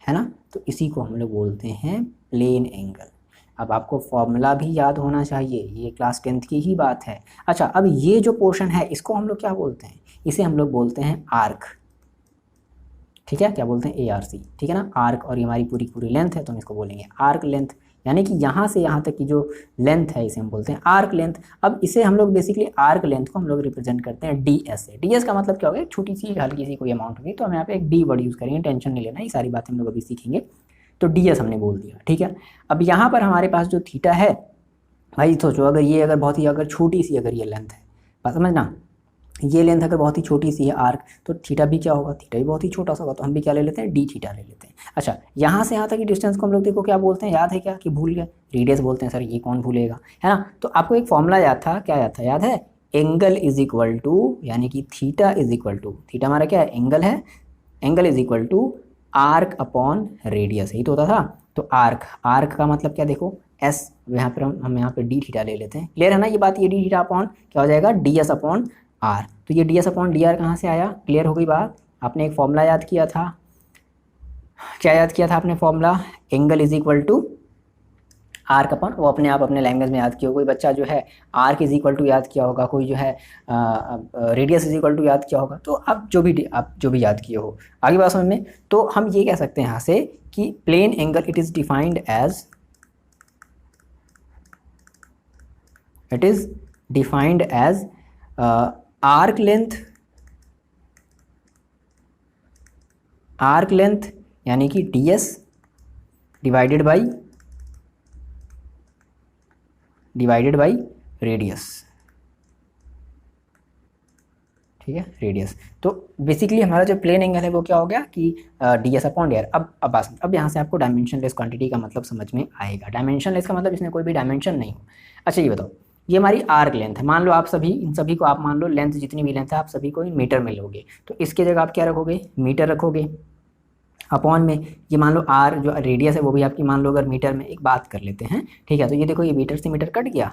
A: है ना। तो इसी को हम लोग बोलते हैं प्लेन एंगल। अब आपको फॉर्मूला भी याद होना चाहिए, ये क्लास 10th की ही बात है। अच्छा, अब ये जो पोर्शन है इसको हम लोग क्या बोलते हैं, इसे हम लोग बोलते हैं आर्क, ठीक है। क्या बोलते हैं, ARC, ठीक है ना, आर्क। और ये हमारी पूरी पूरी लेंथ है तो हम इसको बोलेंगे आर्क लेंथ, यानी कि यहाँ से यहाँ तक की जो लेंथ है इसे हम बोलते हैं आर्क लेंथ। अब इसे हम लोग बेसिकली आर्क लेंथ को हम लोग रिप्रेजेंट करते हैं DS से। DS का मतलब क्या होगा, छोटी सी हल्की सी कोई अमाउंट होगी, तो हम यहाँ पे एक D वर्ड यूज़ करेंगे, टेंशन नहीं लेना, ये सारी बातें हम लोग अभी सीखेंगे। तो DS हमने बोल दिया, ठीक है। अब यहाँ पर हमारे पास जो थीटा है, भाई सोचो अगर ये अगर बहुत ही अगर छोटी सी अगर ये लेंथ है, बात समझना, ये लेंथ अगर बहुत ही छोटी सी है आर्क, तो थीटा भी क्या होगा, थीटा भी बहुत ही छोटा सा होगा, तो हम भी क्या ले लेते हैं, D थीटा ले लेते हैं। अच्छा, यहाँ से यहाँ तक की डिस्टेंस को हम लोग देखो क्या बोलते हैं, याद है क्या, कि भूल गए, रेडियस बोलते हैं। सर ये कौन भूलेगा, है ना। तो आपको एक फॉर्मूला याद था, क्या याद था, याद है, एंगल इज इक्वल टू, यानी कि theta is equal to, theta हमारा क्या है, एंगल है, angle is equal to arc upon radius, यही तो होता था। तो आर्क, आर्क का मतलब क्या देखो, S, यहाँ पर हम यहाँ पे D थीटा ले लेते हैं, क्लियर है ना ये बात। ये D थीटा अपॉन क्या हो जाएगा, DS अपॉन R। तो ये DS अपॉन DR कहाँ से आया, क्लियर हो गई बात। आपने एक फॉर्मूला याद किया था, क्या याद किया था आपने formula, angle is equal to arc upon, वो अपने आप अपने लैंग्वेज में याद किया। कोई बच्चा जो है आर्क इज इक्वल टू याद किया होगा, कोई जो है रेडियस इज इक्वल टू याद किया होगा। तो आप जो भी याद किए हो, आगे बात समझ में। तो हम ये कह सकते हैं यहाँ से कि plane angle it is defined as arc length यानी कि DS डिवाइडेड बाई रेडियस, ठीक है, रेडियस। तो बेसिकली हमारा जो प्लेन एंगल है वो क्या हो गया कि DS अपॉन DR। अब यहाँ से आपको डायमेंशनलेस क्वांटिटी का मतलब समझ में आएगा। डायमेंशनलेस का मतलब इसमें कोई भी डायमेंशन नहीं हो। अच्छा ये बताओ, ये हमारी आर्क लेंथ है, मान लो आप सभी इन सभी को आप मान लो लेंथ जितनी भी लेंथ है आप सभी को मीटर में लोगे, तो इसकी जगह आप क्या रखोगे, मीटर रखोगे, अपॉन में ये मान लो R जो रेडियस है वो भी आपकी मान लो अगर मीटर में। एक बात कर लेते हैं, ठीक है। तो ये देखो, ये मीटर से मीटर कट गया,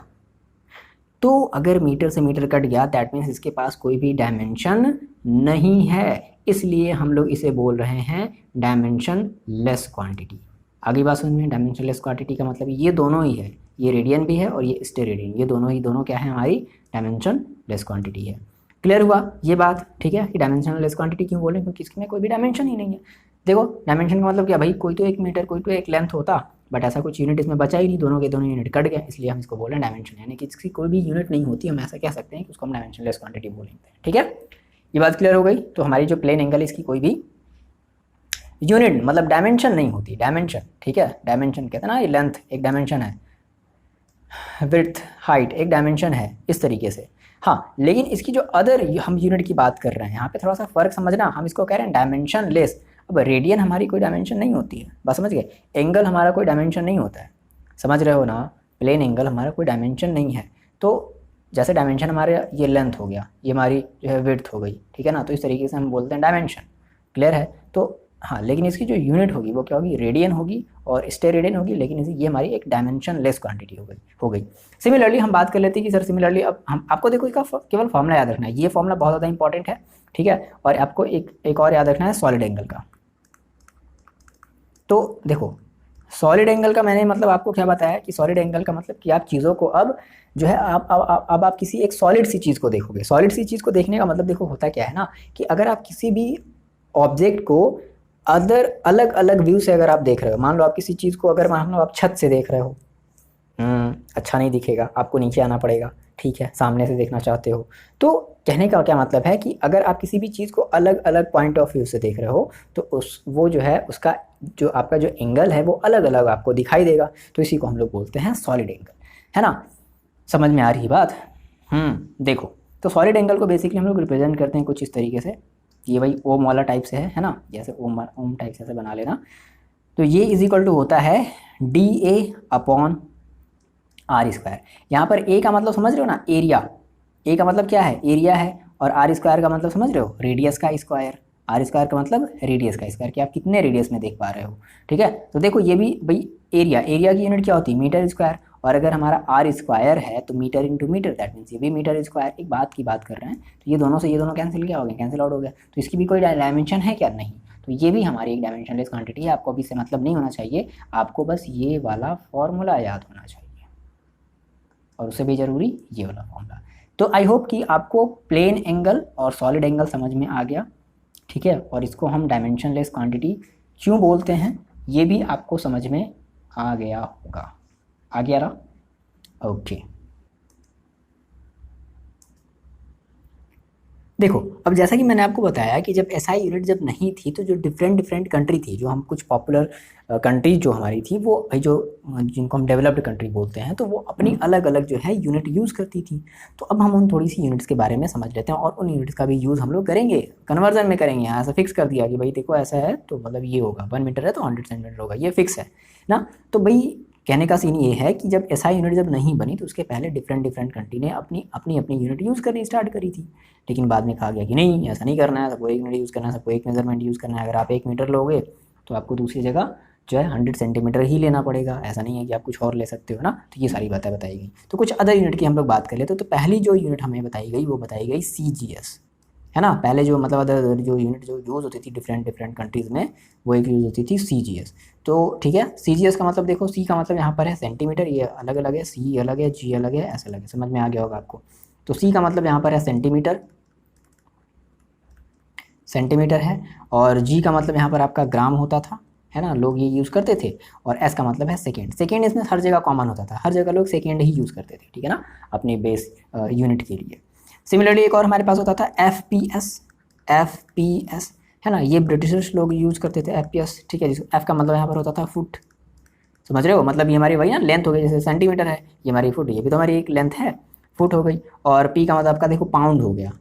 A: तो अगर मीटर से मीटर कट गया दैट मीन्स इसके पास कोई भी डायमेंशन नहीं है, इसलिए हम लोग इसे बोल रहे हैं डायमेंशन लेस क्वांटिटी। आगे बात समझ में, डायमेंशन लेस क्वांटिटी का मतलब ये दोनों ही है, ये रेडियन भी है और ये स्टेरेडियन, ये दोनों क्या है, हमारी डायमेंशन लेस क्वांटिटी है। क्लियर हुआ ये बात, ठीक है, कि डायमेंशन लेस क्वांटिटी क्यों बोलें, क्योंकि इसमें कोई भी डायमेंशन ही नहीं है। देखो डायमेंशन का मतलब क्या भाई, कोई तो एक मीटर कोई तो एक लेंथ होता, बट ऐसा कुछ यूनिट इसमें बचा ही नहीं, दोनों के दोनों यूनिट कट गए, इसलिए हम इसको बोल रहे हैं डायमेंशन, यानी कि इसकी कोई भी यूनिट नहीं होती, हम ऐसा कह सकते हैं कि उसको हम डायमेंशन लेस क्वांटिटी बोलेंगे, ठीक है। ये बात क्लियर हो गई। तो हमारी जो प्लेन एंगल इसकी कोई भी यूनिट मतलब डायमेंशन नहीं होती, डायमेंशन, ठीक है, डायमेंशन कहते हैं ना, ये लेंथ एक डायमेंशन है, विड्थ हाइट एक डायमेंशन है, इस तरीके से। हाँ, लेकिन इसकी जो अदर हम यूनिट की बात कर रहे हैं, यहाँ पे थोड़ा सा फर्क समझना, हम इसको कह रहे हैं डायमेंशन लेस। अब रेडियन हमारी कोई डायमेंशन नहीं होती है, बस समझ गए, एंगल हमारा कोई डायमेंशन नहीं होता है, समझ रहे हो ना, प्लेन एंगल हमारा कोई डायमेंशन नहीं है। तो जैसे डायमेंशन हमारे ये लेंथ हो गया, ये हमारी जो है विड्थ हो गई, ठीक है ना, तो इस तरीके से हम बोलते हैं डायमेंशन, क्लियर है। तो हाँ, लेकिन इसकी जो यूनिट होगी वो क्या होगी, रेडियन होगी और स्टेरेडियन होगी, लेकिन ये हमारी एक डायमेंशन लेस क्वांटिटी हो गई। सिमिलरली हम बात कर लेते हैं कि सर सिमिलरली अब हम आपको देखो इसका केवल फॉर्मूला याद रखना है, ये फॉर्मूला बहुत ज़्यादा इंपॉर्टेंट है, ठीक है। और आपको एक और याद रखना है सॉलिड एंगल का। तो देखो सॉलिड एंगल का मैंने मतलब आपको क्या बताया कि सॉलिड एंगल का मतलब कि आप चीज़ों को अब जो है आप किसी एक सॉलिड सी चीज़ को देखोगे। सॉलिड सी चीज़ को देखने का मतलब देखो होता क्या है ना कि अगर आप किसी भी ऑब्जेक्ट को अदर अलग अलग व्यू से अगर आप देख रहे हो, मान लो आप किसी चीज़ को अगर मान लो आप छत से देख रहे हो, अच्छा नहीं दिखेगा, आपको नीचे आना पड़ेगा, ठीक है, सामने से देखना चाहते हो। तो कहने का क्या मतलब है कि अगर आप किसी भी चीज़ को अलग अलग पॉइंट ऑफ व्यू से देख रहे हो तो उस वो जो है उसका जो आपका जो एंगल है वो अलग अलग आपको दिखाई देगा। तो इसी को हम लोग बोलते हैं सॉलिड एंगल, है ना। समझ में आ रही बात? देखो, तो सॉलिड एंगल को बेसिकली हम लोग रिप्रेजेंट करते हैं कुछ इस तरीके से। ये भाई ओम वाला टाइप से है ना, जैसे ओम टाइप से ऐसे बना लेना। तो ये इज इक्वल टू होता है DA/r²। यहाँ पर ए का मतलब समझ रहे हो ना, एरिया। ए का मतलब क्या है, एरिया है, और r² का मतलब समझ रहे हो, रेडियस का स्क्वायर। r² का मतलब रेडियस का स्क्वायर, कि आप कितने रेडियस में देख पा रहे हो, ठीक है। तो देखो ये भी भाई एरिया की यूनिट क्या होती है, मीटर स्क्वायर, और अगर हमारा r² है तो metre into metre, that means ये भी मीटर स्क्वायर। एक बात की बात कर रहे हैं, तो ये दोनों से ये दोनों कैंसिल क्या हो गया, कैंसिल आउट हो गया। तो इसकी भी कोई डायमेंशन है क्या, नहीं। तो ये भी हमारी एक डायमेंशनलेस क्वांटिटी है। आपको अभी से मतलब नहीं होना चाहिए, आपको बस ये वाला फॉर्मूला याद होना चाहिए, और उससे भी ज़रूरी ये वाला फॉर्मूला। तो आई होप कि आपको प्लेन एंगल और सॉलिड एंगल समझ में आ गया, ठीक है। और इसको हम डायमेंशनलेस क्वांटिटी क्यों बोलते हैं ये भी आपको समझ में आ गया होगा। आ गया रहा, ओके। देखो, अब जैसा कि मैंने आपको बताया कि जब एसआई यूनिट जब नहीं थी तो जो डिफरेंट कंट्री थी, जो हम कुछ पॉपुलर कंट्री जो हमारी थी, वो भाई जो जिनको हम डेवलप्ड कंट्री बोलते हैं, तो वो अपनी अलग अलग जो है यूनिट यूज़ करती थी। तो अब हम उन थोड़ी सी यूनिट्स के बारे में समझ लेते हैं, और उन यूनिट्स का भी यूज़ हम लोग करेंगे, कन्वर्जन में करेंगे। यहाँ से फिक्स कर दिया कि भाई देखो ऐसा है तो मतलब ये होगा, 1 मीटर है तो 100 सेंटीमीटर होगा, ये फिक्स है ना। तो भाई कहने का सीन ये है कि जब एसआई यूनिट जब नहीं बनी तो उसके पहले डिफरेंट कंट्री ने अपनी अपनी यूनिट यूज़ करनी स्टार्ट करी थी। लेकिन बाद में कहा गया कि नहीं, ऐसा नहीं करना है, सबको एक यूनिट यूज़ करना है, सबको एक मेजरमेंट यूज़ करना है। अगर आप 1 मीटर लोगे तो आपको दूसरी जगह जो है 100 सेंटीमीटर ही लेना पड़ेगा, ऐसा नहीं है कि आप कुछ और ले सकते हो ना। तो ये सारी बातें बताई गई। तो कुछ अदर यूनिट की हम लोग बात कर लेते, तो पहली जो यूनिट हमें बताई गई वो बताई गई CGS, है ना। पहले जो मतलब अदर जो यूनिट जो यूज़ होती थी डिफरेंट कंट्रीज़ में, वो एक यूज़ होती थी CGS। तो ठीक है, CGS का मतलब देखो, C का मतलब यहाँ पर है सेंटीमीटर, ये अलग अलग है, C अलग है, G अलग है, ऐसा अलग है, समझ में आ गया होगा आपको। तो C का मतलब यहाँ पर है सेंटीमीटर है, और G का मतलब यहाँ पर आपका ग्राम होता था, है ना, लोग ये यूज़ करते थे। और S का मतलब है सेकेंड इसमें हर जगह कॉमन होता था, हर जगह लोग सेकेंड ही यूज़ करते थे, ठीक है ना, अपने बेस यूनिट के लिए। सिमिलरली एक और हमारे पास होता था FPS, है ना, ये ब्रिटिशर्स लोग यूज़ करते थे FPS, ठीक है। F का मतलब यहाँ पर होता था फुट, समझ रहे हो, मतलब ये हमारी वही ना लेंथ हो गई, जैसे सेंटीमीटर है ये हमारी फुट, ये भी तो हमारी एक लेंथ है, फुट हो गई। और P का मतलब आपका देखो पाउंड हो गया,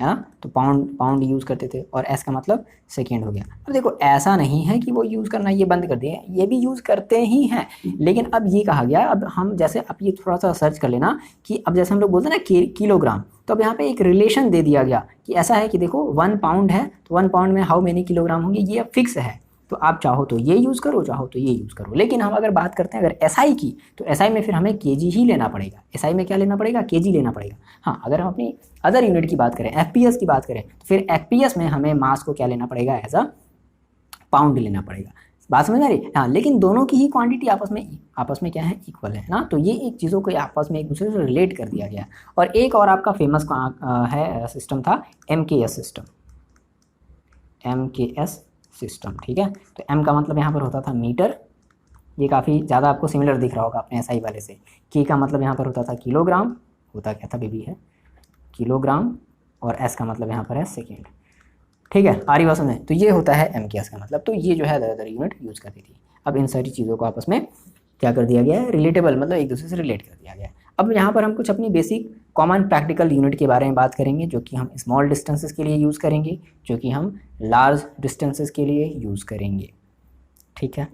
A: है ना, तो पाउंड यूज़ करते थे। और S का मतलब सेकेंड हो गया। अब देखो ऐसा नहीं है कि वो यूज़ करना ये बंद कर दिए, ये भी यूज़ करते ही हैं, लेकिन अब ये कहा गया, अब हम जैसे अब ये थोड़ा सा सर्च कर लेना कि अब जैसे हम लोग बोलते हैं ना किलोग्राम, तो अब यहाँ पे एक रिलेशन दे दिया गया कि ऐसा है कि देखो 1 पाउंड है तो 1 पाउंड में हाउ मेनी किलोग्राम होंगे, ये अब फिक्स है। तो आप चाहो तो ये यूज़ करो, चाहो तो ये यूज़ करो। लेकिन हम अगर बात करते हैं अगर एसआई की, तो एसआई में फिर हमें केजी ही लेना पड़ेगा। एसआई में क्या लेना पड़ेगा, केजी लेना पड़ेगा। हाँ, अगर हम अपनी अदर यूनिट की बात करें, एफपीएस की बात करें, तो फिर एफपीएस में हमें मास को क्या लेना पड़ेगा, एज अ पाउंड लेना पड़ेगा। बात समझ आ रही? हाँ, लेकिन दोनों की ही क्वांटिटी आपस में क्या है, इक्वल है ना। तो ये एक चीज़ों को आपस में एक दूसरे से रिलेट कर दिया गया। और एक और आपका फेमस है सिस्टम था MKS सिस्टम, ठीक है। तो M का मतलब यहाँ पर होता था मीटर, ये काफ़ी ज़्यादा आपको सिमिलर दिख रहा होगा अपने एसआई वाले से। K का मतलब यहाँ पर होता था किलोग्राम, होता क्या था बेबी, है किलोग्राम। और S का मतलब यहाँ पर है सेकेंड, ठीक है, आ रही बात समझ। तो ये होता है MKS का मतलब। तो ये जो है अदर यूनिट यूज़ करती थी। अब इन सारी चीज़ों को आपस में क्या कर दिया गया है, रिलेटेबल, मतलब एक दूसरे से रिलेट कर दिया गया है। अब यहाँ पर हम कुछ अपनी बेसिक कॉमन प्रैक्टिकल यूनिट के बारे में बात करेंगे, जो कि हम स्मॉल डिस्टेंसेस के लिए यूज़ करेंगे, जो कि हम लार्ज डिस्टेंसेस के लिए यूज़ करेंगे, ठीक है।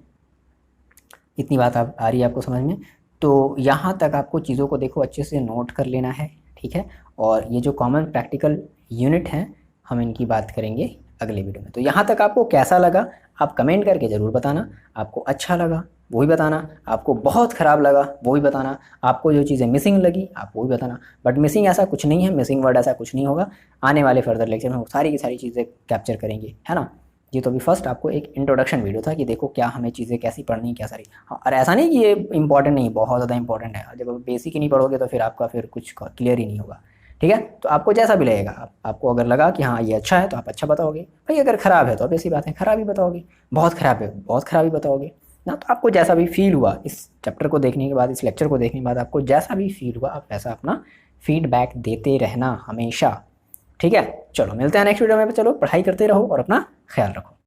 A: इतनी बात आप आ रही है आपको समझ में? तो यहाँ तक आपको चीज़ों को देखो अच्छे से नोट कर लेना है, ठीक है। और ये जो कॉमन प्रैक्टिकल यूनिट हैं, हम इनकी बात करेंगे अगले वीडियो में। तो यहाँ तक आपको कैसा लगा आप कमेंट करके ज़रूर बताना। आपको अच्छा लगा वो भी बताना, आपको बहुत ख़राब लगा वो भी बताना, आपको जो चीज़ें मिसिंग लगी आप वो भी बताना। बट मिसिंग ऐसा कुछ नहीं है, मिसिंग वर्ड ऐसा कुछ नहीं होगा। आने वाले फर्दर लेक्चर में सारी की सारी चीज़ें कैप्चर करेंगे, है ना। ये तो अभी फर्स्ट आपको एक इंट्रोडक्शन वीडियो था कि देखो क्या हमें चीज़ें कैसी पढ़नी है क्या सारी। हाँ, और ऐसा नहीं कि ये इंपॉर्टेंट नहीं, बहुत ज़्यादा इंपॉर्टेंट है। जब आप बेसिक ही नहीं पढ़ोगे तो फिर आपका फिर कुछ क्लियर ही नहीं होगा। ठीक है, तो आपको जैसा भी लगेगा, आपको अगर लगा कि हाँ ये अच्छा है तो आप अच्छा बताओगे, भाई अगर ख़राब है तो अब ऐसी बात है ख़राब ही बताओगे, बहुत ख़राब है बहुत ख़राब ही बताओगे ना। तो आपको जैसा भी फील हुआ इस चैप्टर को देखने के बाद, इस लेक्चर को देखने के बाद, आपको जैसा भी फील हुआ आप वैसा अपना फीडबैक देते रहना हमेशा। ठीक है, चलो मिलते हैं नेक्स्ट वीडियो में। चलो पढ़ाई करते रहो और अपना ख्याल रखो।